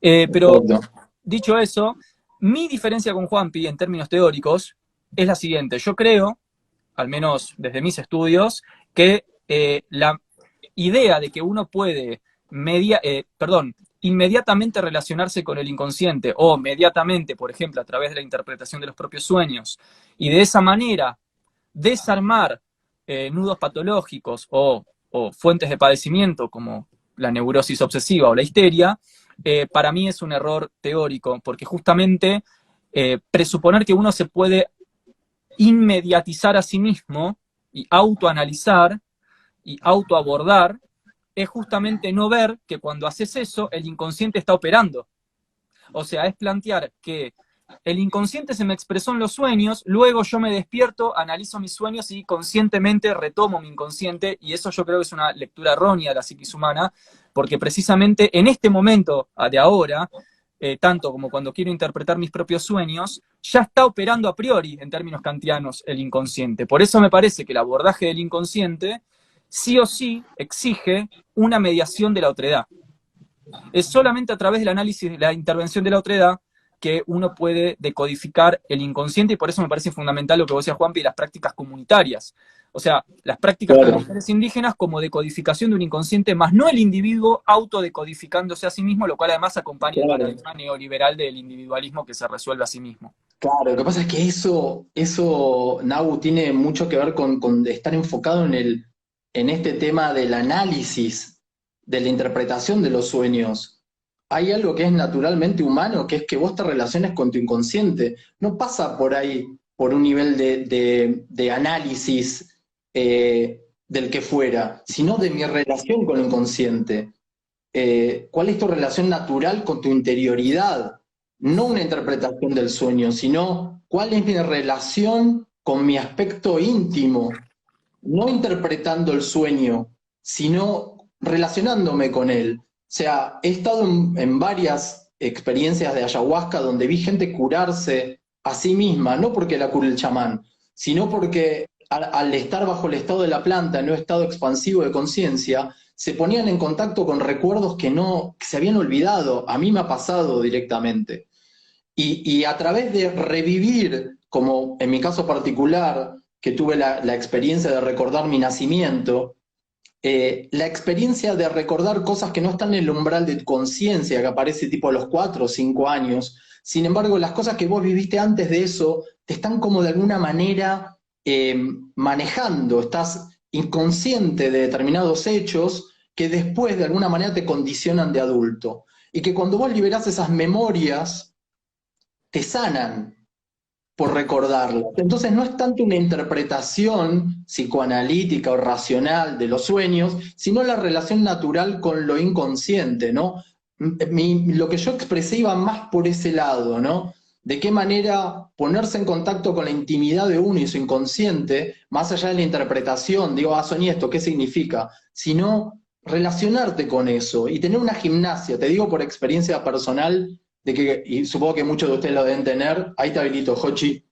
Pero, dicho eso, mi diferencia con Juanpi en términos teóricos es la siguiente. Yo creo, al menos desde mis estudios, que la idea de que uno puede inmediatamente relacionarse con el inconsciente o inmediatamente, por ejemplo, a través de la interpretación de los propios sueños, y de esa manera desarmar nudos patológicos o fuentes de padecimiento como la neurosis obsesiva o la histeria, para mí es un error teórico, porque justamente presuponer que uno se puede inmediatizar a sí mismo y autoanalizar y autoabordar es justamente no ver que cuando haces eso, el inconsciente está operando. O sea, es plantear que el inconsciente se me expresó en los sueños, luego yo me despierto, analizo mis sueños y conscientemente retomo mi inconsciente, y eso yo creo que es una lectura errónea de la psiquis humana, porque precisamente en este momento de ahora, tanto como cuando quiero interpretar mis propios sueños, ya está operando a priori, en términos kantianos, el inconsciente. Por eso me parece que el abordaje del inconsciente sí o sí exige una mediación de la otredad. Es solamente a través del análisis de la intervención de la otredad que uno puede decodificar el inconsciente, y por eso me parece fundamental lo que vos decías, Juanpi, las prácticas comunitarias. O sea, las prácticas comunitarias indígenas como decodificación de un inconsciente, más no el individuo autodecodificándose a sí mismo, lo cual además acompaña el paradigma neoliberal del individualismo que se resuelve a sí mismo. Claro, lo que pasa es que eso Nau, tiene mucho que ver con estar enfocado en este tema del análisis, de la interpretación de los sueños. Hay algo que es naturalmente humano, que es que vos te relaciones con tu inconsciente. No pasa por ahí, por un nivel de análisis del que fuera, sino de mi relación con lo inconsciente. ¿Cuál es tu relación natural con tu interioridad? No una interpretación del sueño, sino cuál es mi relación con mi aspecto íntimo, no interpretando el sueño, sino relacionándome con él. O sea, he estado en varias experiencias de ayahuasca donde vi gente curarse a sí misma, no porque la cure el chamán, sino porque al estar bajo el estado de la planta, en un estado expansivo de conciencia, se ponían en contacto con recuerdos que se habían olvidado. A mí me ha pasado directamente. Y a través de revivir, como en mi caso particular, que tuve la experiencia de recordar mi nacimiento, la experiencia de recordar cosas que no están en el umbral de conciencia, que aparece tipo a los 4 o 5 años. Sin embargo, las cosas que vos viviste antes de eso te están como de alguna manera manejando, estás inconsciente de determinados hechos que después de alguna manera te condicionan de adulto. Y que cuando vos liberás esas memorias, te sanan por recordarlas. Entonces no es tanto una interpretación psicoanalítica o racional de los sueños, sino la relación natural con lo inconsciente, ¿no? Lo que yo expresé iba más por ese lado, ¿no? De qué manera ponerse en contacto con la intimidad de uno y su inconsciente, más allá de la interpretación, digo, soñé esto, ¿qué significa? Sino relacionarte con eso y tener una gimnasia, te digo por experiencia personal, y supongo que muchos de ustedes lo deben tener, ahí te habilito, Jochi,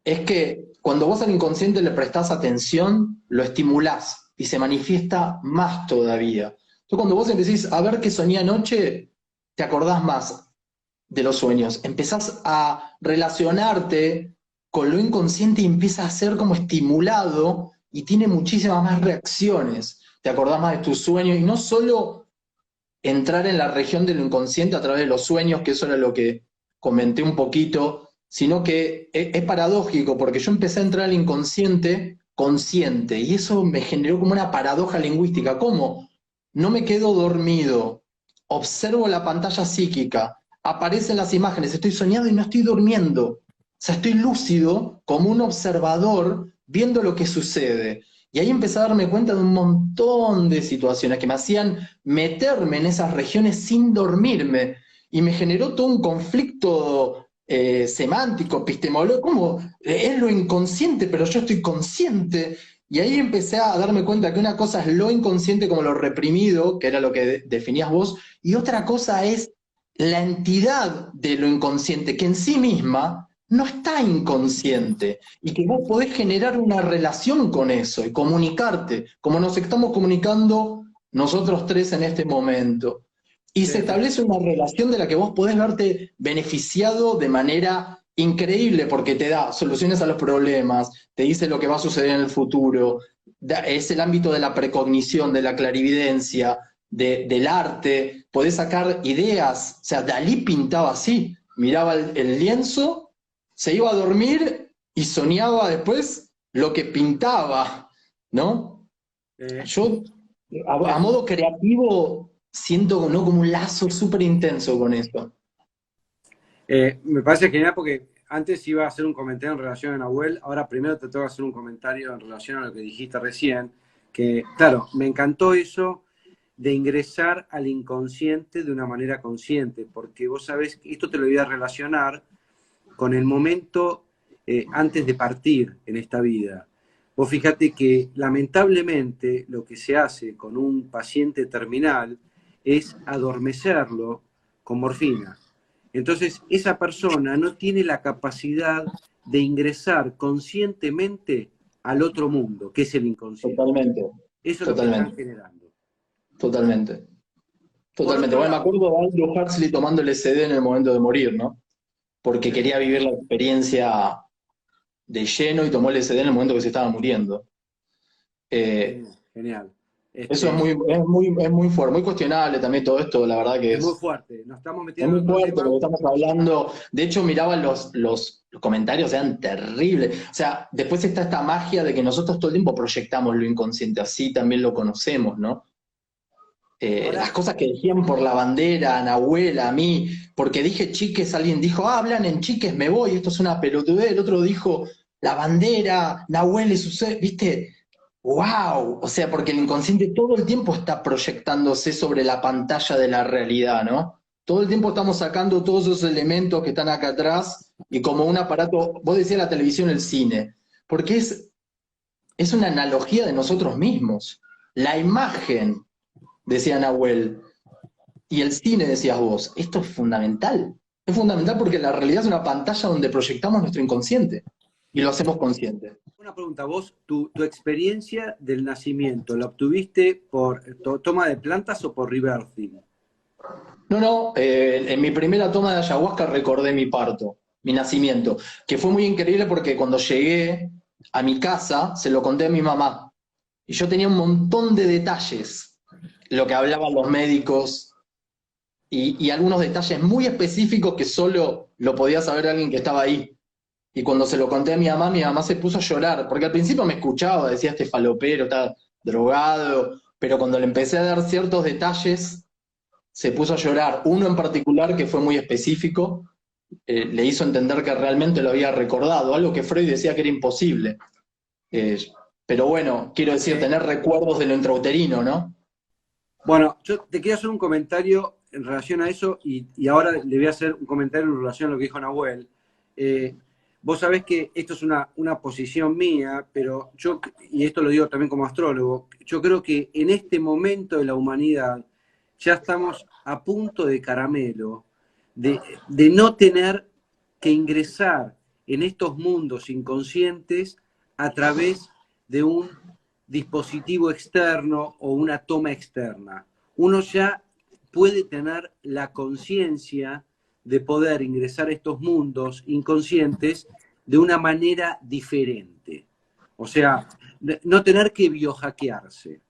es que cuando vos al inconsciente le prestás atención, lo estimulás y se manifiesta más todavía. Entonces cuando vos empecés a ver qué soñé anoche, te acordás más de los sueños, empezás a relacionarte con lo inconsciente y empieza a ser como estimulado y tiene muchísimas más reacciones. Te acordás más de tus sueños y no solo entrar en la región de lo inconsciente a través de los sueños, que eso era lo que comenté un poquito, sino que es paradójico porque yo empecé a entrar al inconsciente consciente y eso me generó como una paradoja lingüística. ¿Cómo? No me quedo dormido, observo la pantalla psíquica, aparecen las imágenes, estoy soñando y no estoy durmiendo. O sea, estoy lúcido como un observador viendo lo que sucede. Y ahí empecé a darme cuenta de un montón de situaciones que me hacían meterme en esas regiones sin dormirme. Y me generó todo un conflicto semántico, epistemológico, como es lo inconsciente, pero yo estoy consciente. Y ahí empecé a darme cuenta que una cosa es lo inconsciente como lo reprimido, que era lo que definías vos, y otra cosa es la entidad de lo inconsciente, que en sí misma no está inconsciente, y que vos podés generar una relación con eso y comunicarte, como nos estamos comunicando nosotros tres en este momento. Y se establece una relación de la que vos podés verte beneficiado de manera increíble, porque te da soluciones a los problemas, te dice lo que va a suceder en el futuro, es el ámbito de la precognición, de la clarividencia, del arte, podés sacar ideas. O sea, Dalí pintaba así, miraba el lienzo, se iba a dormir y soñaba después lo que pintaba, ¿no? Yo, a modo creativo, siento, ¿no?, como un lazo súper intenso con eso. Me parece genial porque antes iba a hacer un comentario en relación a Nahuel, ahora primero te tengo que hacer un comentario en relación a lo que dijiste recién, que claro, me encantó eso de ingresar al inconsciente de una manera consciente, porque vos sabés, esto te lo voy a relacionar con el momento antes de partir en esta vida. Vos fíjate que lamentablemente lo que se hace con un paciente terminal es adormecerlo con morfina. Entonces, esa persona no tiene la capacidad de ingresar conscientemente al otro mundo, que es el inconsciente. Totalmente, Eso es lo que están totalmente, generando. totalmente. Por Totalmente. otro Bueno, me lado, acuerdo de Andrew Huxley tomando el LSD en el momento de morir, ¿no? Porque quería vivir la experiencia de lleno y tomó el LSD en el momento que se estaba muriendo. genial. Eso es muy fuerte, muy cuestionable también todo esto, la verdad que Es muy fuerte. Nos estamos es metiendo en muy otro fuerte lo tema. que estamos hablando. De hecho, miraba los comentarios, eran terribles. O sea, después está esta magia de que nosotros todo el tiempo proyectamos lo inconsciente, así también lo conocemos, ¿no? Las Ahora, cosas que decían por la bandera, a Nahuel, a mí, porque dije chiques, alguien dijo, hablan en chiques, me voy, esto es una pelotudez, el otro dijo, la bandera, Nahuel le sucede, ¿viste? ¡Wow! O sea, porque el inconsciente todo el tiempo está proyectándose sobre la pantalla de la realidad, ¿no? Todo el tiempo estamos sacando todos esos elementos que están acá atrás y como un aparato, vos decías la televisión, el cine, porque es una analogía de nosotros mismos. La imagen, decía Nahuel, y el cine, decías vos, esto es fundamental. Es fundamental porque la realidad es una pantalla donde proyectamos nuestro inconsciente y lo hacemos consciente. una pregunta. Vos, tu experiencia del nacimiento, ¿la obtuviste por toma de plantas o por rebirthing? No, no, en mi primera toma de ayahuasca recordé mi parto, mi nacimiento, que fue muy increíble porque cuando llegué a mi casa se lo conté a mi mamá y yo tenía un montón de detalles, lo que hablaban los médicos y algunos detalles muy específicos que solo lo podía saber alguien que estaba ahí. Y cuando se lo conté a mi mamá se puso a llorar, porque al principio me escuchaba, decía este falopero, está drogado, pero cuando le empecé a dar ciertos detalles se puso a llorar. Uno en particular que fue muy específico, le hizo entender que realmente lo había recordado, algo que Freud decía que era imposible. Eh, pero bueno, quiero decir, tener recuerdos de lo intrauterino, ¿no? Bueno, yo te quiero hacer un comentario en relación a eso y ahora le voy a hacer un comentario en relación a lo que dijo Nahuel. Vos sabés que esto es una posición mía, pero yo, y esto lo digo también como astrólogo, yo creo que en este momento de la humanidad ya estamos a punto de caramelo, de no tener que ingresar en estos mundos inconscientes a través de un dispositivo externo o una toma externa. Uno ya puede tener la conciencia de poder ingresar a estos mundos inconscientes de una manera diferente. O sea, no tener que biohackearse.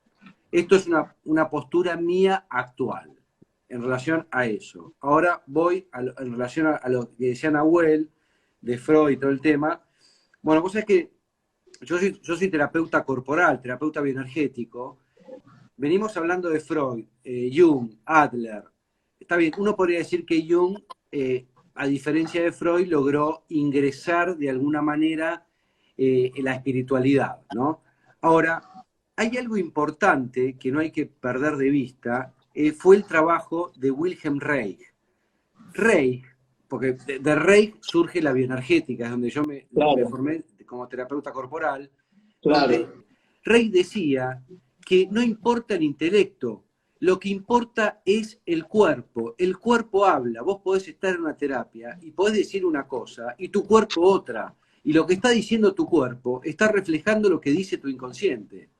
Esto es una postura mía actual en relación a eso. Ahora voy en relación a lo que decía Nahuel, de Freud y todo el tema. Bueno, vos sabés que yo soy terapeuta corporal, terapeuta bioenergético. Venimos hablando de Freud, Jung, Adler. Está bien, uno podría decir que Jung, a diferencia de Freud, logró ingresar de alguna manera en la espiritualidad, ¿no? Ahora, hay algo importante que no hay que perder de vista, fue el trabajo de Wilhelm Reich. Reich, porque de Reich surge la bioenergética, es donde yo me formé como terapeuta corporal, donde Reich decía que no importa el intelecto, lo que importa es el cuerpo habla, vos podés estar en una terapia y podés decir una cosa y tu cuerpo otra, y lo que está diciendo tu cuerpo está reflejando lo que dice tu inconsciente.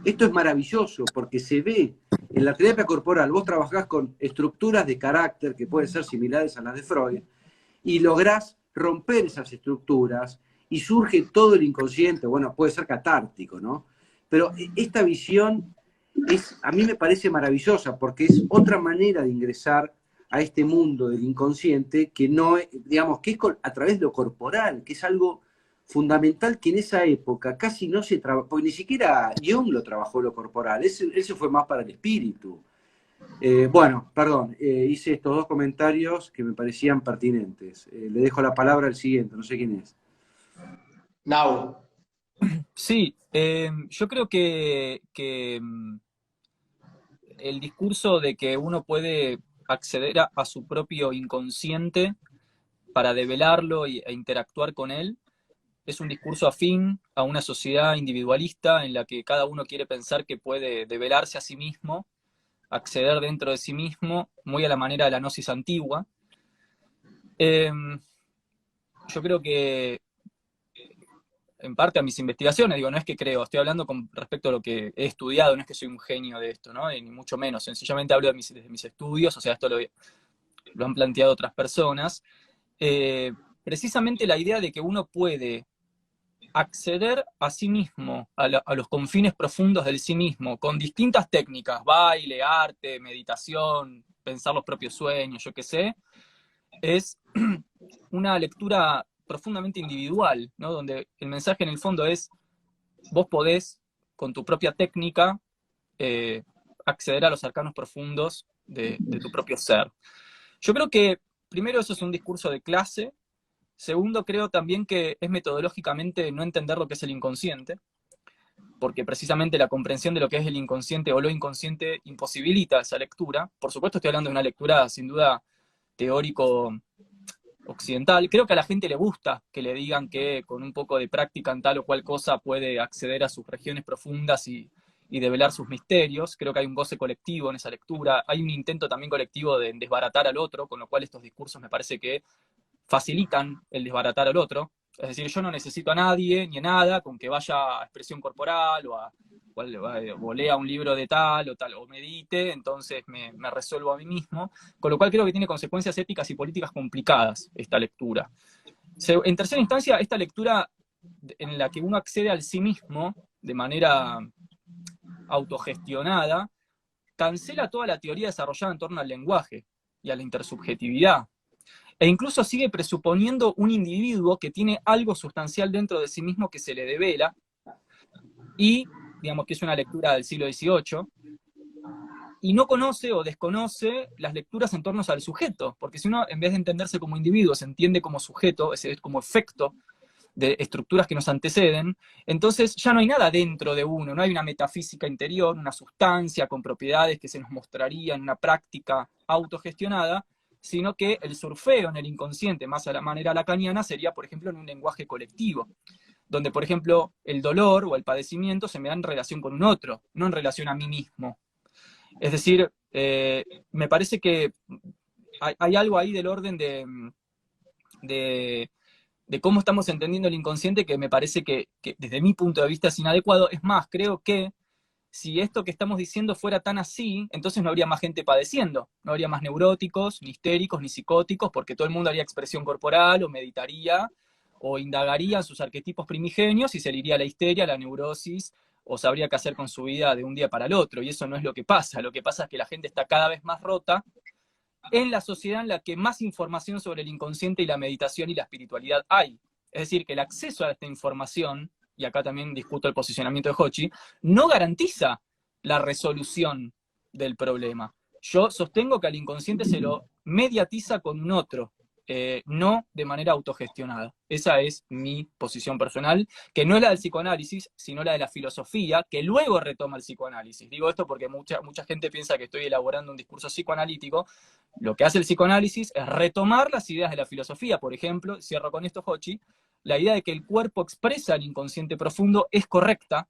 Esto es maravilloso porque se ve en la terapia corporal, vos trabajás con estructuras de carácter que pueden ser similares a las de Freud y lográs romper esas estructuras y surge todo el inconsciente, bueno, puede ser catártico, ¿no? Pero esta visión a mí me parece maravillosa porque es otra manera de ingresar a este mundo del inconsciente que no, digamos, que es a través de lo corporal, que es algo fundamental que en esa época casi no se trabajó, porque ni siquiera Jung lo trabajó lo corporal, ese fue más para el espíritu. Bueno, perdón, hice estos dos comentarios que me parecían pertinentes. Le dejo la palabra al siguiente, no sé quién es. Now. Sí, yo creo que el discurso de que uno puede acceder a su propio inconsciente para develarlo e interactuar con él es un discurso afín a una sociedad individualista en la que cada uno quiere pensar que puede develarse a sí mismo, acceder dentro de sí mismo, muy a la manera de la gnosis antigua. Yo creo que, en parte a mis investigaciones, digo, no es que creo, estoy hablando con respecto a lo que he estudiado, no es que soy un genio de esto, ¿no? Ni mucho menos, sencillamente hablo de mis estudios, o sea, esto lo han planteado otras personas. Precisamente la idea de que uno puede acceder a sí mismo, a los confines profundos del sí mismo, con distintas técnicas, baile, arte, meditación, pensar los propios sueños, yo qué sé, es una lectura profundamente individual, ¿no? Donde el mensaje en el fondo es, vos podés, con tu propia técnica, acceder a los arcanos profundos de tu propio ser. Yo creo que, primero, eso es un discurso de clase. Segundo, creo también que es metodológicamente no entender lo que es el inconsciente, porque precisamente la comprensión de lo que es el inconsciente o lo inconsciente imposibilita esa lectura. Por supuesto estoy hablando de una lectura sin duda teórico occidental. Creo que a la gente le gusta que le digan que con un poco de práctica en tal o cual cosa puede acceder a sus regiones profundas y develar sus misterios. Creo que hay un goce colectivo en esa lectura. Hay un intento también colectivo de desbaratar al otro, con lo cual estos discursos me parece que facilitan el desbaratar al otro. Es decir, yo no necesito a nadie ni a nada con que vaya a expresión corporal o lea un libro de tal, o medite, entonces me resuelvo a mí mismo. Con lo cual creo que tiene consecuencias éticas y políticas complicadas esta lectura. En tercera instancia, esta lectura en la que uno accede al sí mismo de manera autogestionada, cancela toda la teoría desarrollada en torno al lenguaje y a la intersubjetividad. E incluso sigue presuponiendo un individuo que tiene algo sustancial dentro de sí mismo que se le devela, y digamos que es una lectura del siglo XVIII, y no conoce o desconoce las lecturas en torno al sujeto, porque si uno, en vez de entenderse como individuo, se entiende como sujeto, es como efecto de estructuras que nos anteceden, entonces ya no hay nada dentro de uno, no hay una metafísica interior, una sustancia con propiedades que se nos mostraría en una práctica autogestionada, sino que el surfeo en el inconsciente, más a la manera lacaniana, sería, por ejemplo, en un lenguaje colectivo, donde, por ejemplo, el dolor o el padecimiento se me da en relación con un otro, no en relación a mí mismo. Es decir, me parece que hay algo ahí del orden de cómo estamos entendiendo el inconsciente que me parece que desde mi punto de vista es inadecuado. Es más, creo que si esto que estamos diciendo fuera tan así, entonces no habría más gente padeciendo, no habría más neuróticos, ni histéricos, ni psicóticos, porque todo el mundo haría expresión corporal o meditaría o indagaría en sus arquetipos primigenios y se le iría a la histeria, a la neurosis, o sabría qué hacer con su vida de un día para el otro, y eso no es lo que pasa. Lo que pasa es que la gente está cada vez más rota en la sociedad en la que más información sobre el inconsciente y la meditación y la espiritualidad hay. Es decir, que el acceso a esta información, y acá también discuto el posicionamiento de Hochi, no garantiza la resolución del problema. Yo sostengo que al inconsciente se lo mediatiza con un otro, no de manera autogestionada. Esa es mi posición personal, que no es la del psicoanálisis, sino la de la filosofía, que luego retoma el psicoanálisis. Digo esto porque mucha gente piensa que estoy elaborando un discurso psicoanalítico. Lo que hace el psicoanálisis es retomar las ideas de la filosofía. Por ejemplo, cierro con esto, Hochi, la idea de que el cuerpo expresa el inconsciente profundo es correcta,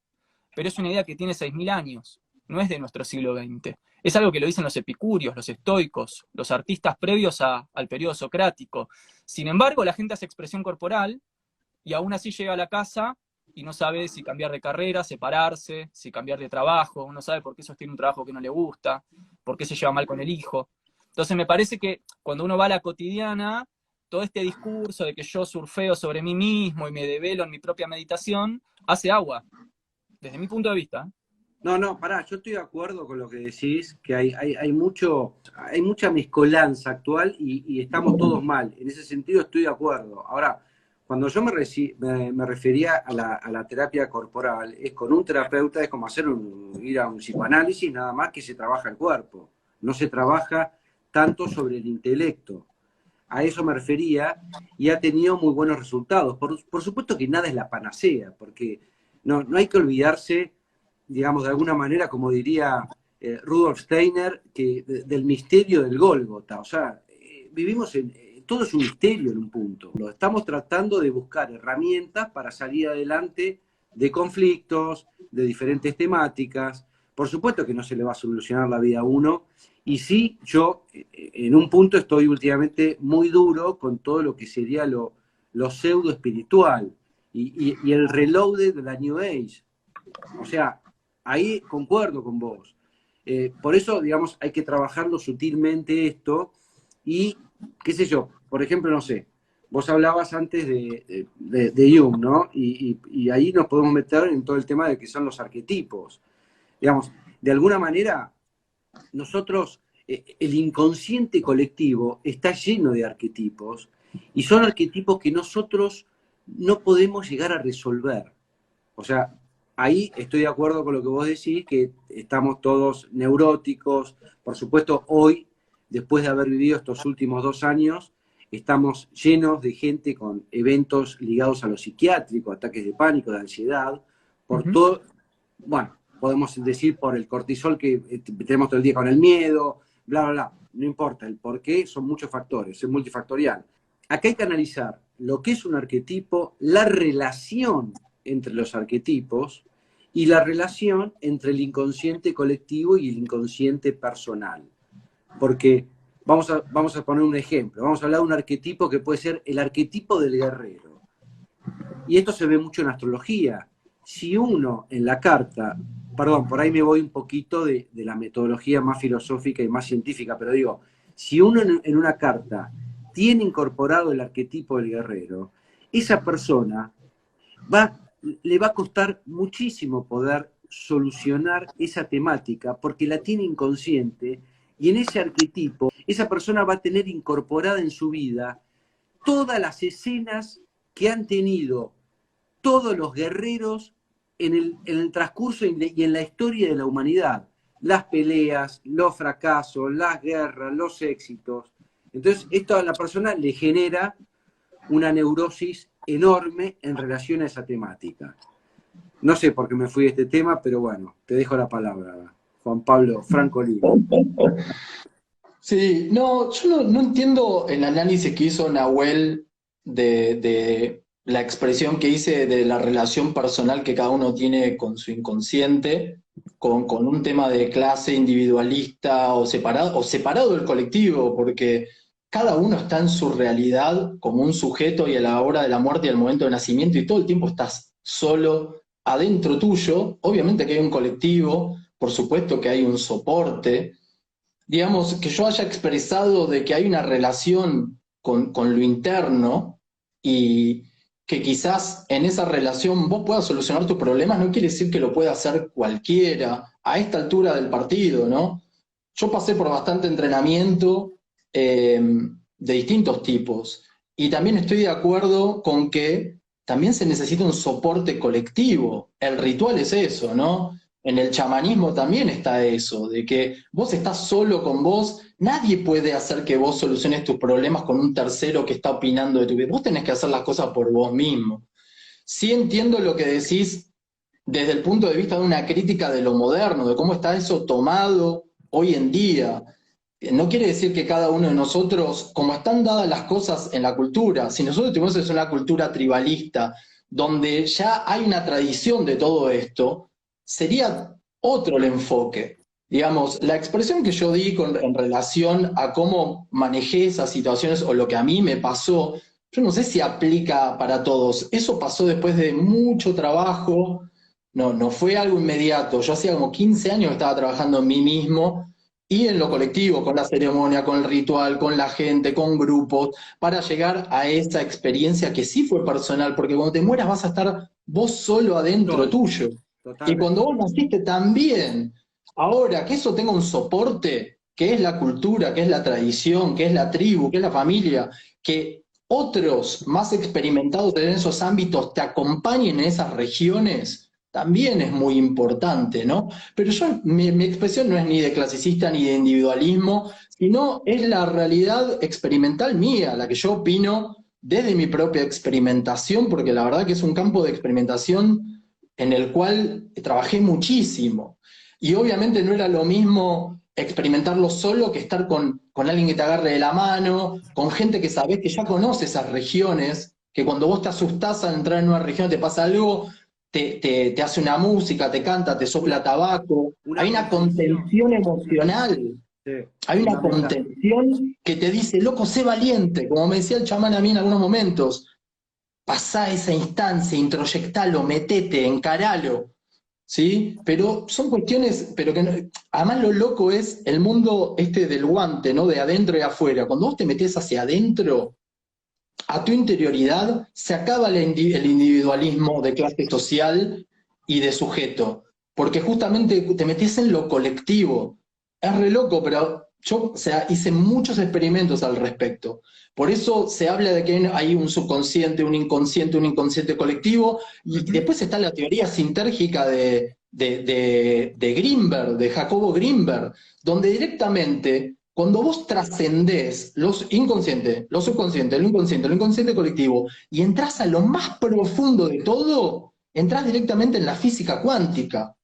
pero es una idea que tiene 6.000 años, no es de nuestro siglo XX. Es algo que lo dicen los epicúreos, los estoicos, los artistas previos al periodo socrático. Sin embargo, la gente hace expresión corporal y aún así llega a la casa y no sabe si cambiar de carrera, separarse, si cambiar de trabajo, no sabe por qué sostiene un trabajo que no le gusta, por qué se lleva mal con el hijo. Entonces me parece que cuando uno va a la cotidiana, todo este discurso de que yo surfeo sobre mí mismo y me develo en mi propia meditación, hace agua, desde mi punto de vista. No, pará, yo estoy de acuerdo con lo que decís, que hay mucha mezcolanza actual y estamos todos mal. En ese sentido estoy de acuerdo. Ahora, cuando yo me refería a la terapia corporal, es con un terapeuta, es como ir a un psicoanálisis, nada más que se trabaja el cuerpo. No se trabaja tanto sobre el intelecto. A eso me refería y ha tenido muy buenos resultados. Por supuesto que nada es la panacea, porque no hay que olvidarse, digamos, de alguna manera, como diría Rudolf Steiner, del misterio del Gólgota. O sea, todo es un misterio en un punto. Lo estamos tratando de buscar herramientas para salir adelante de conflictos, de diferentes temáticas. Por supuesto que no se le va a solucionar la vida a uno. Y sí, yo en un punto estoy últimamente muy duro con todo lo que sería lo pseudo espiritual y el reloaded de la New Age. O sea, ahí concuerdo con vos. Por eso, digamos, hay que trabajarlo sutilmente esto y, qué sé yo, por ejemplo, no sé, vos hablabas antes de Jung, ¿no? Y ahí nos podemos meter en todo el tema de que son los arquetipos. Digamos, de alguna manera, nosotros, el inconsciente colectivo está lleno de arquetipos y son arquetipos que nosotros no podemos llegar a resolver. O sea, ahí estoy de acuerdo con lo que vos decís, que estamos todos neuróticos. Por supuesto, hoy, después de haber vivido estos últimos 2 años, estamos llenos de gente con eventos ligados a lo psiquiátrico, ataques de pánico, de ansiedad, por todo, bueno, podemos decir por el cortisol que tenemos todo el día con el miedo, bla, bla, bla. No importa, el por qué son muchos factores, es multifactorial. Acá hay que analizar lo que es un arquetipo, la relación entre los arquetipos y la relación entre el inconsciente colectivo y el inconsciente personal. Porque vamos a poner un ejemplo, vamos a hablar de un arquetipo que puede ser el arquetipo del guerrero. Y esto se ve mucho en astrología. Si uno en la carta, perdón, por ahí me voy un poquito de la metodología más filosófica y más científica, pero digo, si uno en una carta tiene incorporado el arquetipo del guerrero, esa persona le va a costar muchísimo poder solucionar esa temática porque la tiene inconsciente y en ese arquetipo esa persona va a tener incorporada en su vida todas las escenas que han tenido todos los guerreros en el transcurso y en la historia de la humanidad. Las peleas, los fracasos, las guerras, los éxitos. Entonces, esto a la persona le genera una neurosis enorme en relación a esa temática. No sé por qué me fui de este tema, pero bueno, te dejo la palabra, Juan Pablo Francolini. Sí, no, yo no entiendo el análisis que hizo Nahuel de la expresión que hice de la relación personal que cada uno tiene con su inconsciente, con un tema de clase individualista o separado del colectivo, porque cada uno está en su realidad como un sujeto y a la hora de la muerte y al momento de nacimiento y todo el tiempo estás solo adentro tuyo. Obviamente que hay un colectivo, por supuesto que hay un soporte. Digamos, que yo haya expresado de que hay una relación con lo interno y que quizás en esa relación vos puedas solucionar tus problemas, no quiere decir que lo pueda hacer cualquiera a esta altura del partido, ¿no? Yo pasé por bastante entrenamiento de distintos tipos y también estoy de acuerdo con que también se necesita un soporte colectivo. El ritual es eso, ¿no? En el chamanismo también está eso, de que vos estás solo con vos, nadie puede hacer que vos soluciones tus problemas con un tercero que está opinando de tu vida. Vos tenés que hacer las cosas por vos mismo. Sí entiendo lo que decís desde el punto de vista de una crítica de lo moderno, de cómo está eso tomado hoy en día. No quiere decir que cada uno de nosotros, como están dadas las cosas en la cultura, si nosotros tenemos una cultura tribalista, donde ya hay una tradición de todo esto, sería otro el enfoque. Digamos, la expresión que yo di en relación a cómo manejé esas situaciones o lo que a mí me pasó, yo no sé si aplica para todos. Eso pasó después de mucho trabajo, no fue algo inmediato. Yo hacía como 15 años que estaba trabajando en mí mismo y en lo colectivo, con la ceremonia, con el ritual, con la gente, con grupos, para llegar a esa experiencia que sí fue personal, porque cuando te mueras vas a estar vos solo adentro tuyo. Y Totalmente. cuando vos naciste también. Ahora, que eso tenga un soporte, que es la cultura, que es la tradición, que es la tribu, que es la familia, que otros más experimentados en esos ámbitos te acompañen en esas regiones, también es muy importante, ¿no? Pero mi expresión no es ni de clasicista ni de individualismo, sino es la realidad experimental mía, la que yo opino desde mi propia experimentación, porque la verdad que es un campo de experimentación en el cual trabajé muchísimo. Y obviamente no era lo mismo experimentarlo solo que estar con alguien que te agarre de la mano, con gente que sabés que ya conoce esas regiones, que cuando vos te asustás al entrar en una región te pasa algo, te hace una música, te canta, te sopla tabaco. Una Hay una contención. contención emocional, Sí, hay una fundamental. contención que te dice, loco, sé valiente, como me decía el chamán a mí en algunos momentos, pasá esa instancia, introyectalo, metete, encaralo. ¿Sí? Pero son cuestiones, pero que además lo loco es el mundo este del guante, ¿no? De adentro y afuera. Cuando vos te metés hacia adentro, a tu interioridad, se acaba el individualismo de clase social y de sujeto, porque justamente te metés en lo colectivo. Es re loco, pero yo, o sea, hice muchos experimentos al respecto. Por eso se habla de que hay un subconsciente, un inconsciente colectivo, y después está la teoría sintérgica de Greenberg, de Jacobo Greenberg, donde directamente cuando vos trascendés los inconscientes, lo subconsciente, lo inconsciente colectivo, y entras a lo más profundo de todo, entras directamente en la física cuántica.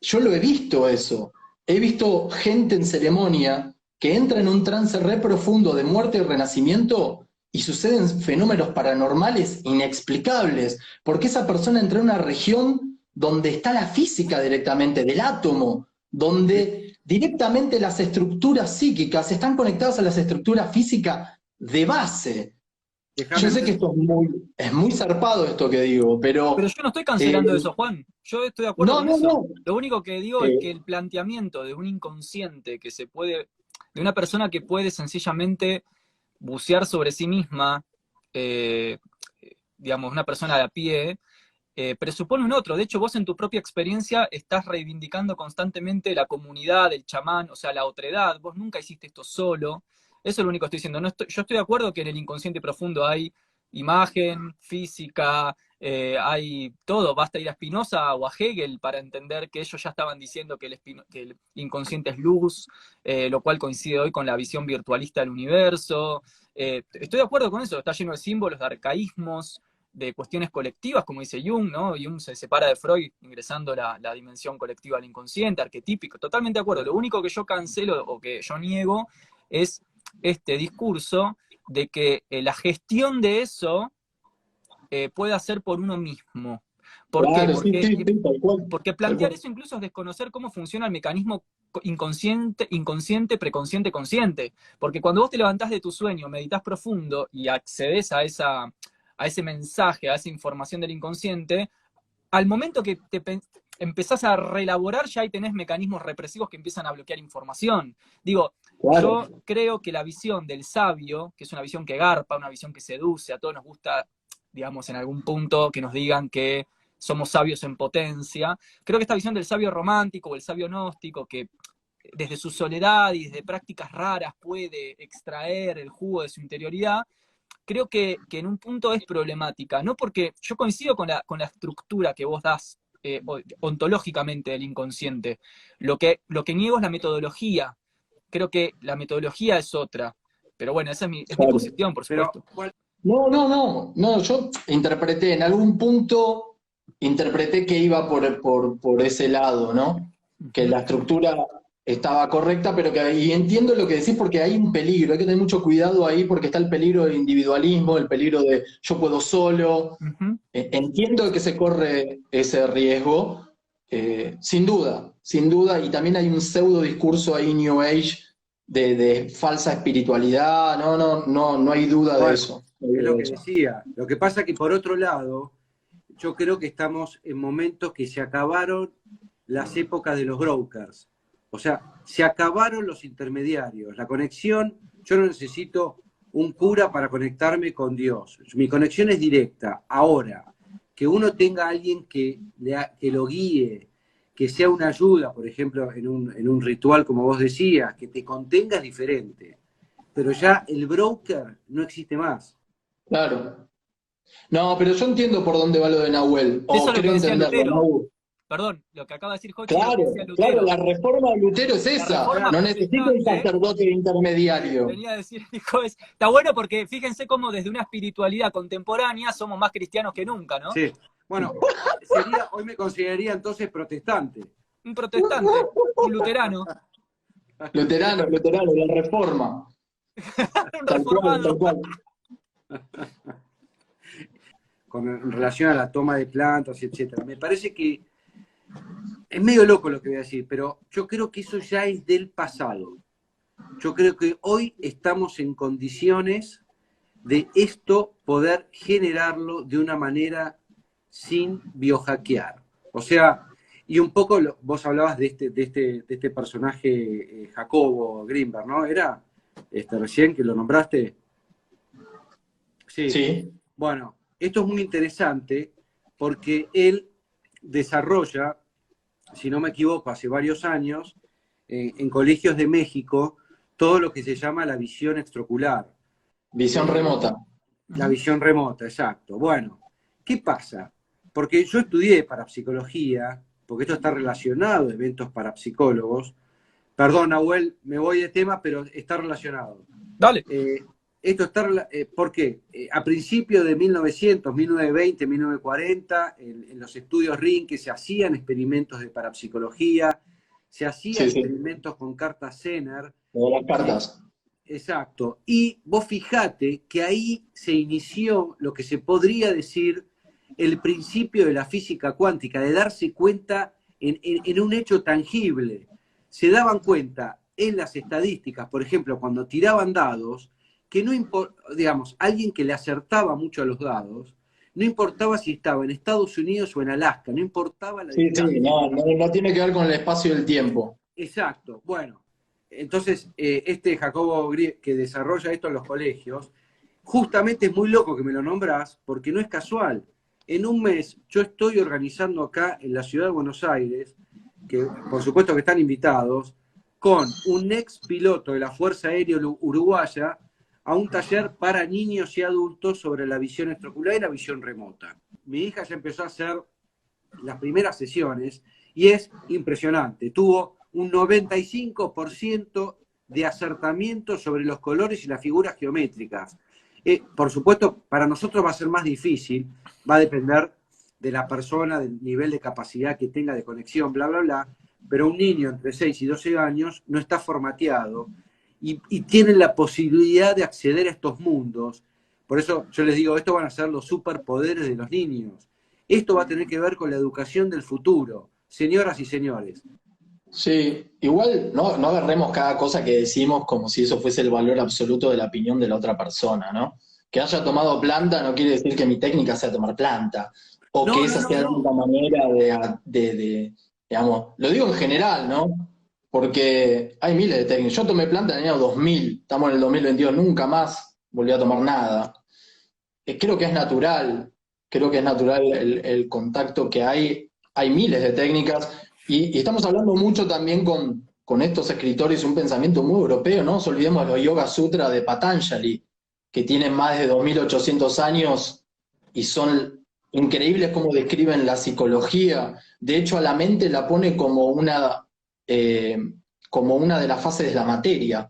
Yo lo he visto eso. He visto gente en ceremonia que entra en un trance re profundo de muerte y renacimiento y suceden fenómenos paranormales inexplicables, porque esa persona entra en una región donde está la física directamente, del átomo, donde directamente las estructuras psíquicas están conectadas a las estructuras físicas de base. Yo Déjame sé que esto es muy zarpado esto que digo, pero Pero yo no estoy eh, cancelando eso, Juan. Yo estoy de acuerdo no, con no, eso. no. Lo único que digo es que Eh, el planteamiento de un inconsciente que se puede, de una persona que puede sencillamente bucear sobre sí misma, eh, digamos, una persona de a pie, presupone un otro. De hecho, vos en tu propia experiencia estás reivindicando constantemente la comunidad, el chamán, o sea, la otredad. Vos nunca hiciste esto solo. Eso es lo único que estoy diciendo. No estoy, yo estoy de acuerdo que en el inconsciente profundo hay imagen, física, hay todo. Basta ir a Spinoza o a Hegel para entender que ellos ya estaban diciendo que el inconsciente es luz, lo cual coincide hoy con la visión virtualista del universo. Estoy de acuerdo con eso. Está lleno de símbolos, de arcaísmos, de cuestiones colectivas, como dice Jung, ¿no? Jung se separa de Freud ingresando la dimensión colectiva al inconsciente, arquetípico, totalmente de acuerdo. Lo único que yo cancelo o que yo niego es este discurso de que la gestión de eso puede hacer por uno mismo. ¿Por qué? claro, sí, sí, sí, tal cual, Porque tal plantear cual. eso incluso es desconocer cómo funciona el mecanismo inconsciente, inconsciente, preconsciente, consciente. Porque cuando vos te levantás de tu sueño, meditas profundo y accedes a ese mensaje, a esa información del inconsciente, al momento que empezás a reelaborar, ya ahí tenés mecanismos represivos que empiezan a bloquear información. Digo, Claro, yo creo que la visión del sabio, que es una visión que garpa, una visión que seduce, a todos nos gusta digamos, en algún punto que nos digan que somos sabios en potencia. Creo que esta visión del sabio romántico o el sabio gnóstico, que desde su soledad y desde prácticas raras puede extraer el jugo de su interioridad, creo que en un punto es problemática. No porque yo coincido con la estructura que vos das ontológicamente del inconsciente. Lo que niego es la metodología. Creo que la metodología es otra. Pero bueno, esa es mi Claro. posición, por supuesto. No, yo interpreté, en algún punto, interpreté que iba por ese lado, ¿no? Que la estructura estaba correcta, pero y entiendo lo que decís porque hay un peligro, hay que tener mucho cuidado ahí porque está el peligro del individualismo, el peligro de yo puedo solo. Entiendo que se corre ese riesgo, sin duda, y también hay un pseudo discurso ahí New Age de falsa espiritualidad, no hay duda de Bueno, eso. es lo que decía. Lo que pasa que por otro lado, yo creo que estamos en momentos que se acabaron las épocas de los brokers. O sea, se acabaron los intermediarios. La conexión, yo no necesito un cura para conectarme con Dios. Mi conexión es directa. Ahora, que uno tenga a alguien que lo guíe, que sea una ayuda, por ejemplo, en un ritual, como vos decías, que te contenga es diferente. Pero ya el broker no existe más. Claro. No, pero yo entiendo por dónde va lo de Nahuel, Eso o es lo que creo decía entenderlo, Lutero. ¿no? Perdón, lo que acaba de decir Jochi es lo que Claro, decía Lutero. la reforma de Lutero es La esa, reforma no necesita un protestante, sacerdote intermediario. venía a decir, dijo, está bueno porque fíjense cómo desde una espiritualidad contemporánea somos más cristianos que nunca, ¿no? Sí. Bueno, hoy me consideraría entonces protestante. Un protestante, un luterano. Luterano, la reforma. Un Tal cual, reformado. tal cual. En relación a la toma de plantas, etcétera. Me parece que es medio loco lo que voy a decir, pero yo creo que eso ya es del pasado. Yo creo que hoy estamos en condiciones de esto poder generarlo de una manera sin biohackear. O sea, y un poco vos hablabas de este personaje Jacobo Greenberg, ¿no? ¿Era recién que lo nombraste? Sí. Bueno, esto es muy interesante porque él desarrolla, si no me equivoco, hace varios años, en colegios de México, todo lo que se llama la visión extraocular. Visión remota. La visión remota, exacto. Bueno, ¿qué pasa? Porque yo estudié parapsicología, porque esto está relacionado a eventos parapsicólogos. Perdón, Nahuel, me voy de tema, pero está relacionado. Dale. Esto está, ¿por qué? A principios de 1900, 1920, 1940, en los estudios RIN que se hacían experimentos de parapsicología, se hacían experimentos con cartas Zener. De las cartas. Exacto. Y vos fijate que ahí se inició lo que se podría decir el principio de la física cuántica, de darse cuenta en un hecho tangible. Se daban cuenta en las estadísticas, por ejemplo, cuando tiraban dados, que no importa, digamos, alguien que le acertaba mucho a los dados, no importaba si estaba en Estados Unidos o en Alaska, no importaba la distancia. No tiene que ver con el espacio y el tiempo. Exacto. Bueno, entonces Jacobo que desarrolla esto en los colegios, justamente es muy loco que me lo nombrás, porque no es casual. En un mes yo estoy organizando acá en la ciudad de Buenos Aires, que por supuesto que están invitados, con un ex piloto de la Fuerza Aérea Uruguaya, a un taller para niños y adultos sobre la visión extraocular y la visión remota. Mi hija ya empezó a hacer las primeras sesiones y es impresionante. Tuvo un 95% de acertamiento sobre los colores y las figuras geométricas. Por supuesto, para nosotros va a ser más difícil, va a depender de la persona, del nivel de capacidad que tenga de conexión, bla, bla, bla, pero un niño entre 6 y 12 años no está formateado y tienen la posibilidad de acceder a estos mundos. Por eso yo les digo, esto van a ser los superpoderes de los niños. Esto va a tener que ver con la educación del futuro, señoras y señores. Sí, igual no agarremos cada cosa que decimos como si eso fuese el valor absoluto de la opinión de la otra persona, ¿no? Que haya tomado planta no quiere decir que mi técnica sea tomar planta, o que esa sea la única manera digamos, lo digo en general, ¿no? Porque hay miles de técnicas. Yo tomé planta en el año 2000, estamos en el 2022, nunca más volví a tomar nada. creo que es natural, el contacto que hay miles de técnicas, y estamos hablando mucho también con estos escritores, un pensamiento muy europeo, ¿no? Nos olvidemos de los Yoga Sutra de Patanjali, que tienen más de 2800 años y son increíbles cómo describen la psicología. De hecho, a la mente la pone como una de las fases de la materia.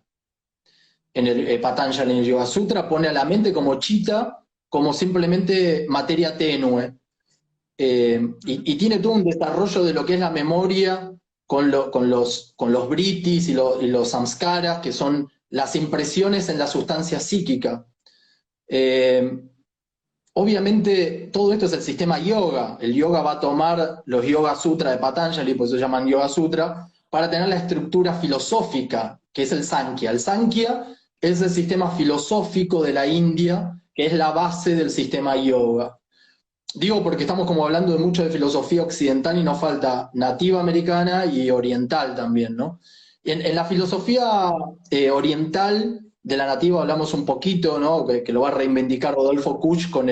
En el Patanjali, en el Yoga Sutra, pone a la mente como chita, como simplemente materia tenue. Y tiene todo un desarrollo de lo que es la memoria con los vrittis y los samskaras, que son las impresiones en la sustancia psíquica. Obviamente, todo esto es el sistema yoga. El yoga va a tomar los Yoga Sutra de Patanjali, por eso se llaman Yoga Sutra, para tener la estructura filosófica, que es el Sankhya. El Sankhya es el sistema filosófico de la India, que es la base del sistema yoga. Digo porque estamos como hablando de mucho de filosofía occidental y nos falta nativa americana y oriental también, ¿no? En la filosofía oriental de la nativa hablamos un poquito, ¿no? Que lo va a reivindicar Rodolfo Kusch con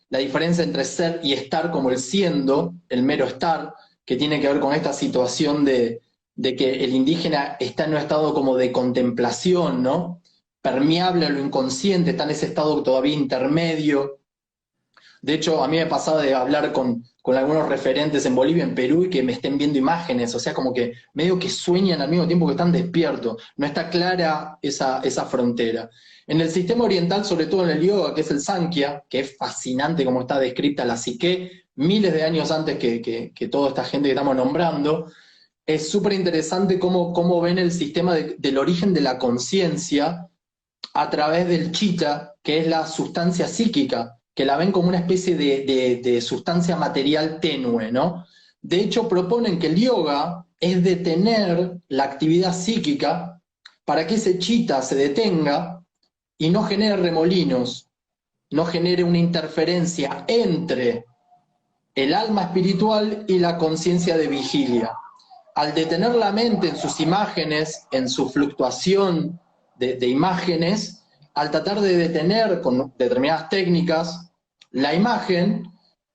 la diferencia entre ser y estar como el siendo, el mero estar, que tiene que ver con esta situación de que el indígena está en un estado como de contemplación, ¿no? Permeable a lo inconsciente, está en ese estado todavía intermedio. De hecho, a mí me pasaba de hablar con algunos referentes en Bolivia, en Perú, y que me estén viendo imágenes, o sea, como que medio que sueñan al mismo tiempo que están despiertos. No está clara esa frontera. En el sistema oriental, sobre todo en el yoga, que es el Sankhya, que es fascinante como está descrita la psique, miles de años antes que toda esta gente que estamos nombrando, es súper interesante cómo ven el sistema del origen de la conciencia a través del chitta, que es la sustancia psíquica, que la ven como una especie de sustancia material tenue, ¿no? De hecho, proponen que el yoga es detener la actividad psíquica para que ese chitta se detenga y no genere remolinos, no genere una interferencia entre el alma espiritual y la conciencia de vigilia. Al detener la mente en sus imágenes, en su fluctuación de imágenes, al tratar de detener con determinadas técnicas la imagen,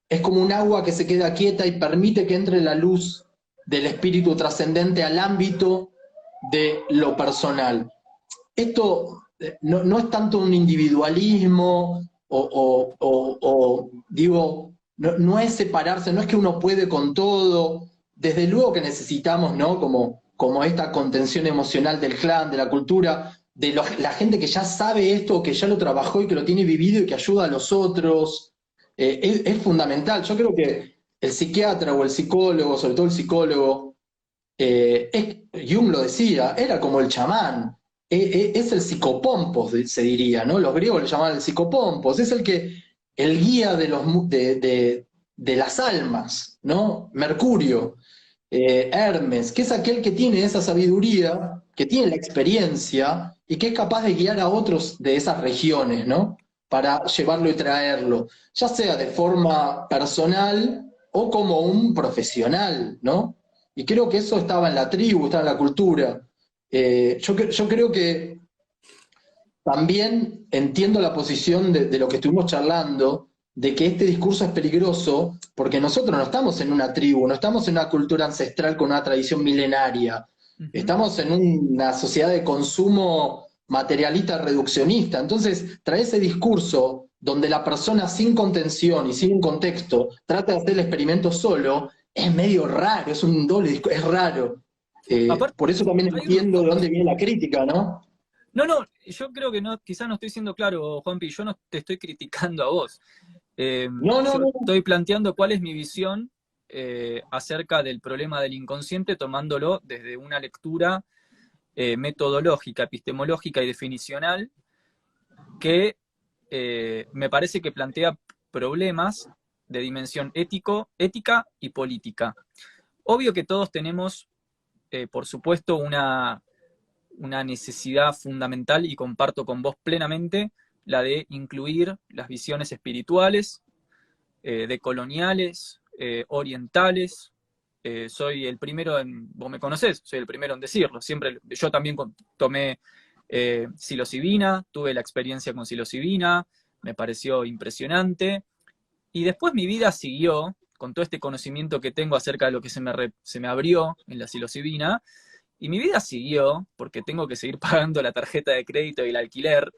es como un agua que se queda quieta y permite que entre la luz del espíritu trascendente al ámbito de lo personal. Esto no es tanto un individualismo digo, no es separarse, no es que uno puede con todo. Desde luego que necesitamos, ¿no? Como esta contención emocional del clan, de la cultura, la gente que ya sabe esto, que ya lo trabajó y que lo tiene vivido y que ayuda a los otros. Es fundamental. Yo creo que el psiquiatra o el psicólogo, sobre todo el psicólogo, Jung lo decía, era como el chamán. Es el psicopompos, se diría, ¿no? Los griegos le llamaban el psicopompos. Es el guía de las almas, ¿no? Mercurio. Hermes, que es aquel que tiene esa sabiduría, que tiene la experiencia y que es capaz de guiar a otros de esas regiones, ¿no? Para llevarlo y traerlo, ya sea de forma personal o como un profesional, ¿no? Y creo que eso estaba en la tribu, estaba en la cultura. Yo creo que también entiendo la posición de lo que estuvimos charlando, de que este discurso es peligroso porque nosotros no estamos en una tribu, no estamos en una cultura ancestral con una tradición milenaria, estamos en una sociedad de consumo materialista reduccionista. Entonces, traer ese discurso donde la persona sin contención y sin un contexto trata de hacer el experimento solo, es medio raro, es un doble discurso, es raro. Aparte, Por eso también entiendo de dónde viene la crítica, ¿no? No, yo creo que no, quizás no estoy siendo claro, Juanpi, yo no te estoy criticando a vos. No, Yo no. estoy planteando cuál es mi visión acerca del problema del inconsciente, tomándolo desde una lectura metodológica, epistemológica y definicional, que me parece que plantea problemas de dimensión ética y política. Obvio que todos tenemos, por supuesto, una necesidad fundamental, y comparto con vos plenamente, la de incluir las visiones espirituales, decoloniales, orientales. Soy el primero vos me conocés, soy el primero en decirlo. Siempre, yo también tomé psilocibina, tuve la experiencia con psilocibina, me pareció impresionante. Y después mi vida siguió, con todo este conocimiento que tengo acerca de lo que se me abrió en la psilocibina, y mi vida siguió, porque tengo que seguir pagando la tarjeta de crédito y el alquiler,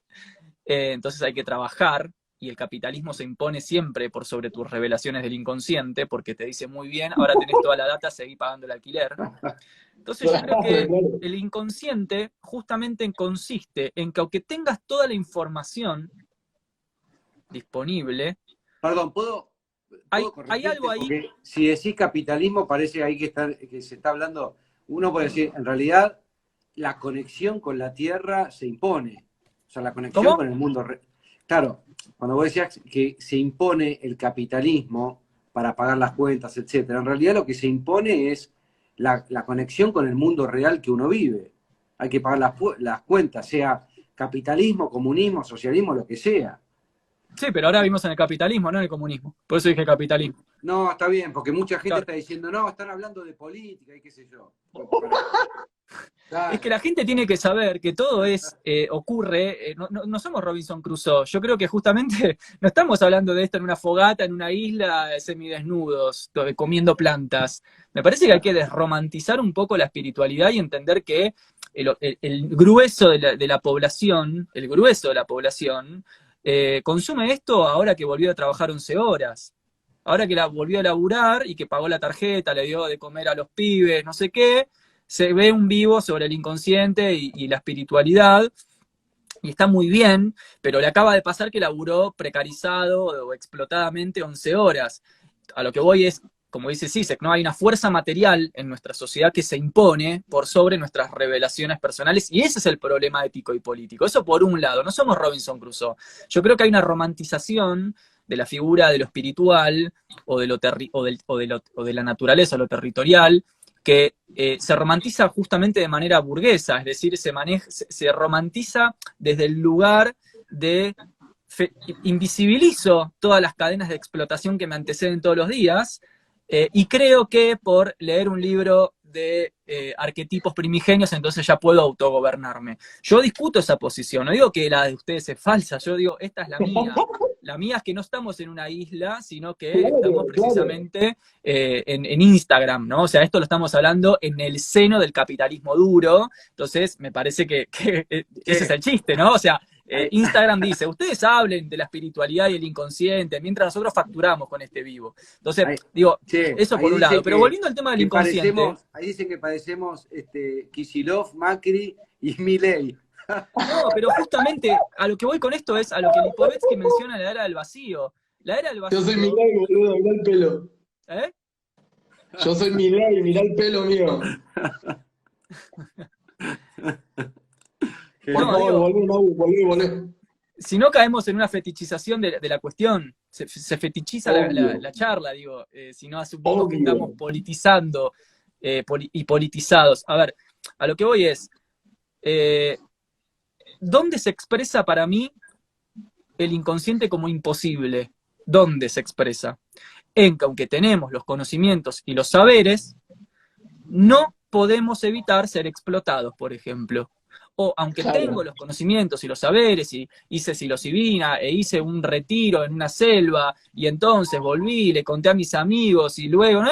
entonces hay que trabajar, y el capitalismo se impone siempre por sobre tus revelaciones del inconsciente, porque te dice muy bien, ahora tenés toda la data, seguí pagando el alquiler. Entonces yo creo que el inconsciente justamente consiste en que aunque tengas toda la información disponible, Perdón, hay corregirte? algo ahí. Porque si decís capitalismo, parece ahí que se está hablando, uno puede decir, en realidad, la conexión con la tierra se impone. O sea, la conexión ¿Cómo? con el mundo. Claro, cuando vos decías que se impone el capitalismo para pagar las cuentas, etcétera, en realidad lo que se impone es la conexión con el mundo real que uno vive. Hay que pagar las cuentas, sea capitalismo, comunismo, socialismo, lo que sea. Sí, pero ahora vivimos en el capitalismo, no en el comunismo. Por eso dije capitalismo. No, está bien, porque mucha gente Claro. está diciendo, no, están hablando de política y qué sé yo. Es que la gente tiene que saber que todo ocurre, no somos Robinson Crusoe. Yo creo que justamente no estamos hablando de esto en una fogata, en una isla, semidesnudos, comiendo plantas. Me parece que hay que desromantizar un poco la espiritualidad y entender que el grueso de la población, consume esto ahora que volvió a trabajar 11 horas. Ahora que volvió a laburar y que pagó la tarjeta, le dio de comer a los pibes, no sé qué, se ve un vivo sobre el inconsciente y la espiritualidad, y está muy bien, pero le acaba de pasar que laburó precarizado o explotadamente 11 horas. A lo que voy es, como dice Zizek, ¿no? Hay una fuerza material en nuestra sociedad que se impone por sobre nuestras revelaciones personales, y ese es el problema ético y político. Eso por un lado, no somos Robinson Crusoe. Yo creo que hay una romantización de la figura de lo espiritual o de la naturaleza, o lo territorial, que se romantiza justamente de manera burguesa, es decir, se romantiza desde el lugar de invisibilizo todas las cadenas de explotación que me anteceden todos los días, y creo que por leer un libro de arquetipos primigenios, entonces ya puedo autogobernarme. Yo discuto esa posición, no digo que la de ustedes es falsa, yo digo, esta es la mía. La mía es que no estamos en una isla, sino que estamos precisamente en Instagram, ¿no? O sea, esto lo estamos hablando en el seno del capitalismo duro, entonces me parece que ese es el chiste, ¿no? O sea, Instagram dice, ustedes hablen de la espiritualidad y el inconsciente, mientras nosotros facturamos con este vivo. Entonces, digo, eso por un lado. Pero volviendo al tema del inconsciente. Ahí dicen que padecemos Kicillof, Macri y Milei. No, pero justamente a lo que voy con esto es a lo que Lipovetsky menciona en la era del vacío. La era del vacío. Yo soy Milei, boludo, mirá el pelo. ¿Eh? Yo soy Milei, mirá el pelo mío. Por favor, volvé. Si no caemos en una fetichización de la cuestión, se fetichiza la charla, digo, si no asumimos que estamos politizando y politizados. A ver, a lo que voy es, ¿dónde se expresa para mí el inconsciente como imposible? ¿Dónde se expresa? En que aunque tenemos los conocimientos y los saberes, no podemos evitar ser explotados, por ejemplo. O aunque tengo los conocimientos y los saberes, y hice psilocibina, e hice un retiro en una selva, y entonces volví, le conté a mis amigos, y luego,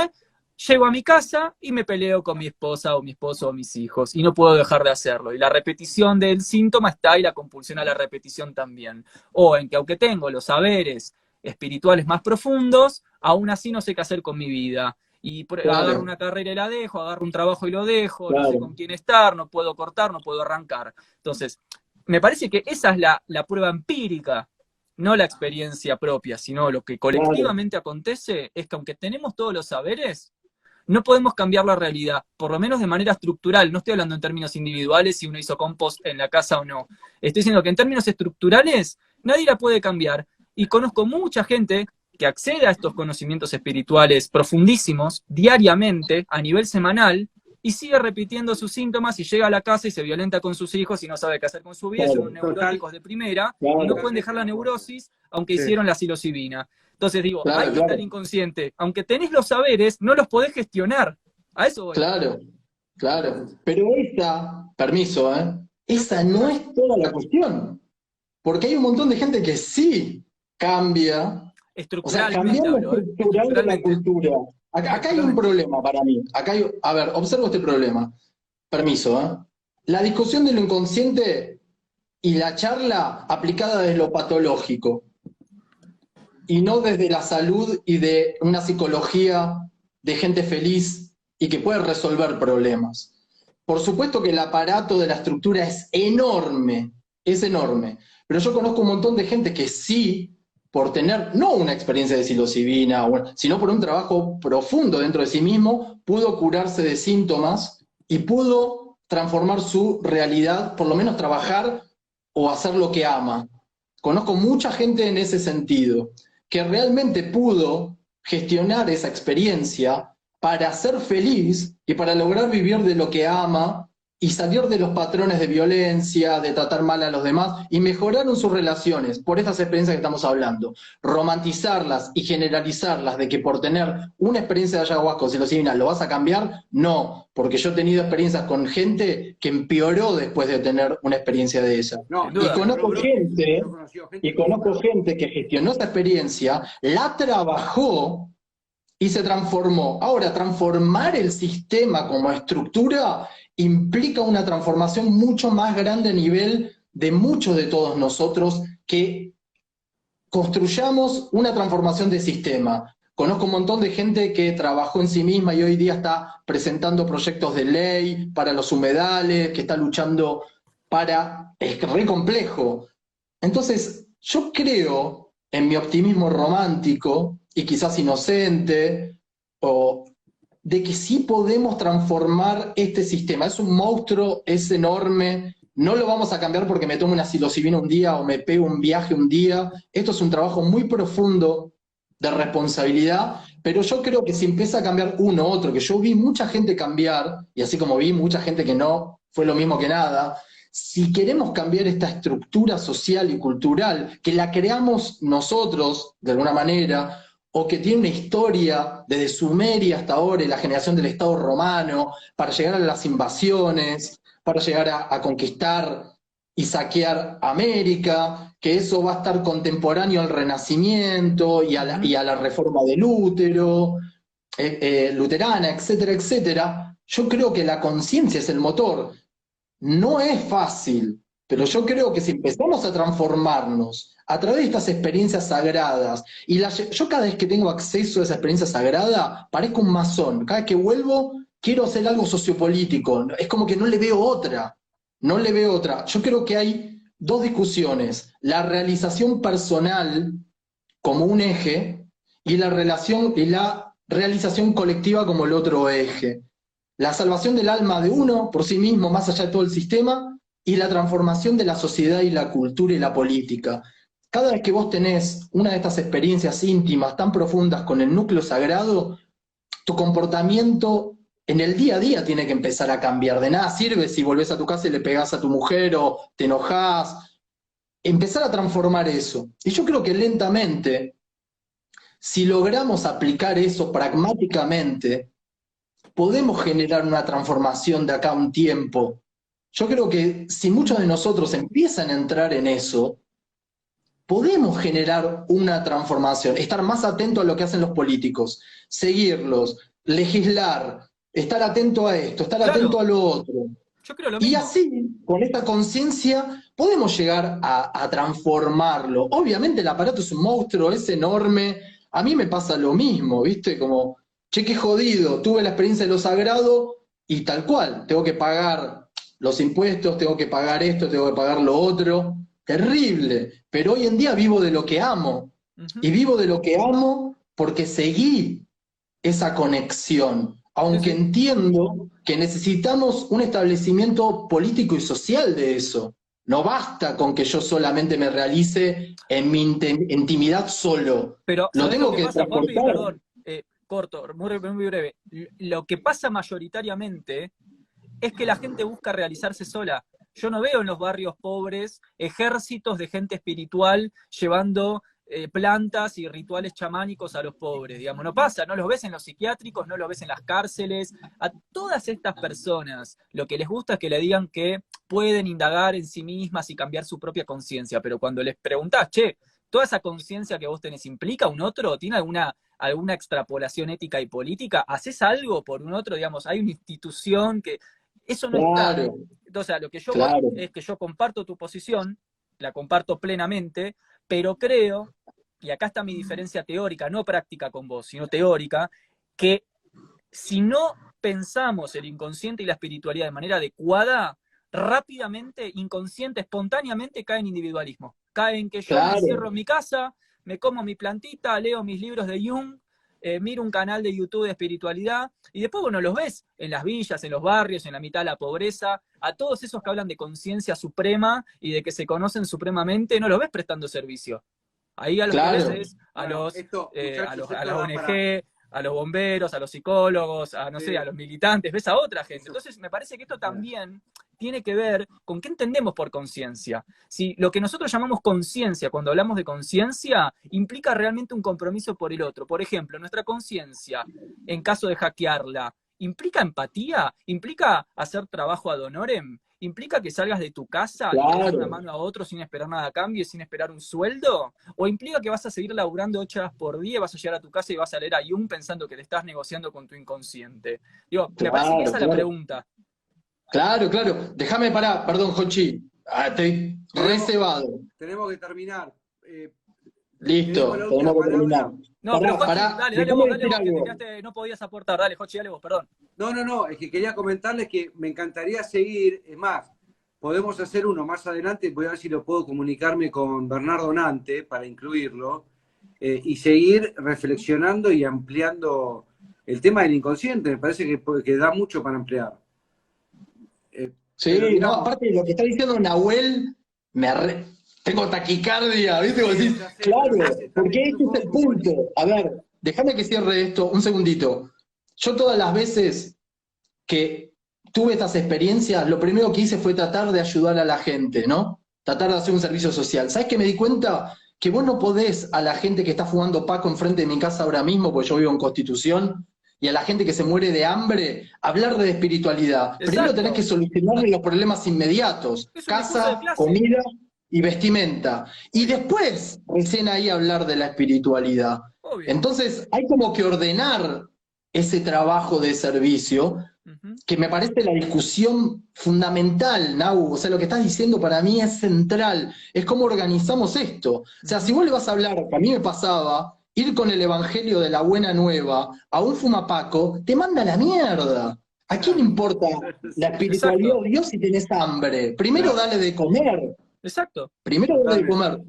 llego a mi casa y me peleo con mi esposa o mi esposo o mis hijos, y no puedo dejar de hacerlo. Y la repetición del síntoma está, y la compulsión a la repetición también. O en que aunque tengo los saberes espirituales más profundos, aún así no sé qué hacer con mi vida. Y agarro una carrera y la dejo, agarro un trabajo y lo dejo, no sé con quién estar, no puedo cortar, no puedo arrancar. Entonces, me parece que esa es la prueba empírica, no la experiencia propia, sino lo que colectivamente acontece es que aunque tenemos todos los saberes, no podemos cambiar la realidad, por lo menos de manera estructural. No estoy hablando en términos individuales, si uno hizo compost en la casa o no. Estoy diciendo que en términos estructurales, nadie la puede cambiar. Y conozco mucha gente que accede a estos conocimientos espirituales profundísimos diariamente, a nivel semanal, y sigue repitiendo sus síntomas y llega a la casa y se violenta con sus hijos y no sabe qué hacer con su vida, son neuróticos de primera, y no pueden dejar la neurosis aunque hicieron la psilocibina. Entonces digo, ahí está el inconsciente. Aunque tenés los saberes, no los podés gestionar. A eso voy. Claro. Pero esa, permiso, esa no es toda la cuestión. Porque hay un montón de gente que sí cambia. O sea, Estructuralmente cambiar lo hablo, ¿eh? estructural de la Estructuralmente. cultura. Acá hay un Estructuralmente. problema para mí. A ver, observo este problema. Permiso, ¿eh? La discusión de lo inconsciente y la charla aplicada desde lo patológico y no desde la salud y de una psicología de gente feliz y que puede resolver problemas. Por supuesto que el aparato de la estructura es enorme, pero yo conozco un montón de gente que sí, por tener no una experiencia de psilocibina, sino por un trabajo profundo dentro de sí mismo, pudo curarse de síntomas y pudo transformar su realidad, por lo menos trabajar o hacer lo que ama. Conozco mucha gente en ese sentido, que realmente pudo gestionar esa experiencia para ser feliz y para lograr vivir de lo que ama y salir de los patrones de violencia, de tratar mal a los demás, y mejoraron sus relaciones por estas experiencias que estamos hablando. Romantizarlas y generalizarlas de que por tener una experiencia de ayahuasca o psilocibina lo vas a cambiar, no, porque yo he tenido experiencias con gente que empeoró después de tener una experiencia de esa. No, Sin y duda. yo he conocido gente que Conozco gente que gestionó esa experiencia, la trabajó y se transformó. Ahora, transformar el sistema como estructura implica una transformación mucho más grande a nivel de muchos de todos nosotros que construyamos una transformación de sistema. Conozco un montón de gente que trabajó en sí misma y hoy día está presentando proyectos de ley para los humedales, que está luchando para... Es re complejo. Entonces, yo creo, en mi optimismo romántico, y quizás inocente, o de que sí podemos transformar este sistema. Es un monstruo, es enorme, no lo vamos a cambiar porque me tomo una psilocibina un día o me pego un viaje un día. Esto es un trabajo muy profundo de responsabilidad, pero yo creo que si empieza a cambiar uno, otro, que yo vi mucha gente cambiar, y así como vi mucha gente que no fue lo mismo que nada, si queremos cambiar esta estructura social y cultural, que la creamos nosotros de alguna manera, o que tiene una historia desde Sumeria hasta ahora y la generación del Estado romano, para llegar a las invasiones, para llegar a conquistar y saquear América, que eso va a estar contemporáneo al Renacimiento y a la reforma de Lutero, luterana, etcétera, etcétera. Yo creo que la conciencia es el motor. No es fácil, pero yo creo que si empezamos a transformarnos a través de estas experiencias sagradas, yo cada vez que tengo acceso a esa experiencia sagrada, parezco un masón. Cada vez que vuelvo, quiero hacer algo sociopolítico. Es como que no le veo otra. No le veo otra. Yo creo que hay dos discusiones. La realización personal como un eje y la realización colectiva como el otro eje. La salvación del alma de uno por sí mismo, más allá de todo el sistema, y la transformación de la sociedad y la cultura y la política. Cada vez que vos tenés una de estas experiencias íntimas tan profundas con el núcleo sagrado, tu comportamiento en el día a día tiene que empezar a cambiar. De nada sirve si volvés a tu casa y le pegás a tu mujer o te enojás. Empezar a transformar eso. Y yo creo que lentamente, si logramos aplicar eso pragmáticamente, podemos generar una transformación de acá a un tiempo. Yo creo que si muchos de nosotros empiezan a entrar en eso, podemos generar una transformación, estar más atento a lo que hacen los políticos, seguirlos, legislar, estar atento a esto, estar atento Claro, a lo otro. yo creo lo Y mismo. así, con esta conciencia, podemos llegar a transformarlo. Obviamente el aparato es un monstruo, es enorme. A mí me pasa lo mismo, ¿viste? Como, che, qué jodido, tuve la experiencia de lo sagrado y tal cual, tengo que pagar los impuestos, tengo que pagar esto, tengo que pagar lo otro. Terrible. Pero hoy en día vivo de lo que amo. Ujú. Y vivo de lo que amo porque seguí esa conexión, Sí, aunque sí. entiendo que necesitamos un establecimiento político y social de eso. No basta con que yo solamente me realice en mi intimidad solo. Pero, Lo ¿sabés lo tengo que que pasa, Juanpi? transportar. Perdón, corto, muy breve. Lo que pasa mayoritariamente es que la gente busca realizarse sola. Yo no veo en los barrios pobres ejércitos de gente espiritual llevando plantas y rituales chamánicos a los pobres, digamos. No pasa, no los ves en los psiquiátricos, no los ves en las cárceles. A todas estas personas lo que les gusta es que le digan que pueden indagar en sí mismas y cambiar su propia conciencia, pero cuando les preguntás, che, ¿toda esa conciencia que vos tenés implica un otro? ¿Tiene alguna extrapolación ética y política? ¿Haces algo por un otro? Digamos, hay una institución que... Eso no está. Claro, Entonces, lo que yo voy claro. es que yo comparto tu posición, la comparto plenamente, pero creo, y acá está mi diferencia teórica, no práctica con vos, sino teórica, que si no pensamos el inconsciente y la espiritualidad de manera adecuada, rápidamente, inconsciente, espontáneamente cae en individualismo. Cae en que yo me Claro. encierro en mi casa, me como mi plantita, leo mis libros de Jung, miro un canal de YouTube de espiritualidad, y después, bueno, los ves en las villas, en los barrios, en la mitad de la pobreza, a todos esos que hablan de conciencia suprema y de que se conocen supremamente, no los ves prestando servicio. Ahí a los que Claro. ves es a Bueno, los, esto, muchachos, a esto las va ONG, a los bomberos, a los psicólogos, a no sé, a los militantes, ves a otra gente. Entonces me parece que esto también tiene que ver con qué entendemos por conciencia. Si lo que nosotros llamamos conciencia, cuando hablamos de conciencia, implica realmente un compromiso por el otro. Por ejemplo, nuestra conciencia, en caso de hackearla, ¿implica empatía? ¿Implica hacer trabajo ad honorem? ¿Implica que salgas de tu casa y le des una mano a otro sin esperar nada a cambio y sin esperar un sueldo? ¿O implica que vas a seguir laburando 8 horas por día, vas a llegar a tu casa y vas a leer a Jung pensando que le estás negociando con tu inconsciente? Digo, me parece que esa es la pregunta. Claro, claro. Déjame parar, perdón, Jochi. Estoy reservado. Tenemos que terminar. Listo, tenemos que terminar. No, pero Jochi, dale vos, que te quedaste, no podías aportar. Dale, Jochi, dale vos, perdón. No, es que quería comentarles que me encantaría seguir, es más, podemos hacer uno más adelante, voy a ver si lo puedo comunicarme con Bernardo Nante para incluirlo, y seguir reflexionando y ampliando el tema del inconsciente, me parece que da mucho para ampliar. Sí, no, aparte de lo que está diciendo Nahuel, tengo taquicardia, ¿viste? Vos decís, claro, porque este es el punto. A ver, déjame que cierre esto un segundito. Yo todas las veces que tuve estas experiencias, lo primero que hice fue tratar de ayudar a la gente, ¿no? Tratar de hacer un servicio social. ¿Sabes qué me di cuenta? Que vos no podés a la gente que está fumando Paco enfrente de mi casa ahora mismo, porque yo vivo en Constitución, y a la gente que se muere de hambre, hablar de espiritualidad. Exacto. Primero tenés que solucionarle los problemas inmediatos. Casa, comida y vestimenta. Y después, recién ahí hablar de la espiritualidad. Obvio. Entonces, hay como que ordenar ese trabajo de servicio, que me parece la discusión fundamental, Nau. O sea, lo que estás diciendo para mí es central. Es cómo organizamos esto. O sea, si vos le vas a hablar, que a mí me pasaba, ir con el evangelio de la buena nueva a un fumapaco, te manda a la mierda. ¿A quién le importa la espiritualidad de Dios si tenés hambre? Primero dale de comer. Exacto. Primero dale de comer.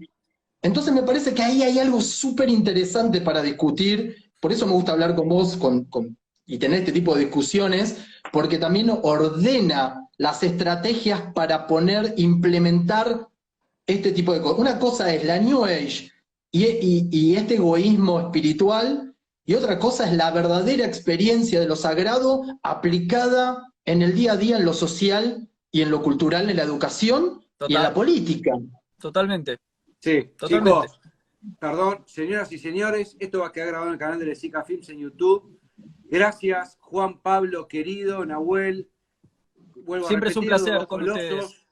Entonces me parece que ahí hay algo súper interesante para discutir. Por eso me gusta hablar con vos y tener este tipo de discusiones, porque también ordena las estrategias para implementar este tipo de cosas. Una cosa es la New Age y este egoísmo espiritual, y otra cosa es la verdadera experiencia de lo sagrado aplicada en el día a día, en lo social y en lo cultural, en la educación y en la política. Totalmente. Sí, totalmente. Chicos, perdón, señoras y señores, esto va a quedar grabado en el canal de Lezica Films en YouTube. Gracias, Juan Pablo, querido, Nahuel. Siempre es un placer con ustedes.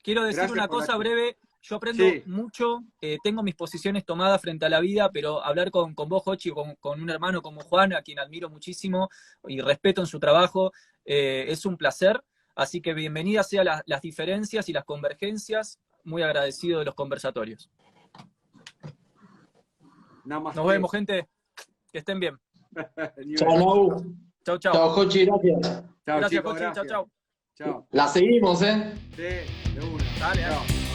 Quiero decir una cosa breve. Yo aprendo mucho, tengo mis posiciones tomadas frente a la vida, pero hablar con vos, Jochi, con un hermano como Juan, a quien admiro muchísimo y respeto en su trabajo, es un placer. Así que bienvenidas sean las diferencias y las convergencias. Muy agradecido de los conversatorios. Namaste. Nos vemos, gente. Que estén bien. Chao, Nau. Chao, chao. Chao, Jochi, gracias. Gracias, Jochi. Chao, chao. Chao. La seguimos, ¿eh? Sí, de una. Dale, chao.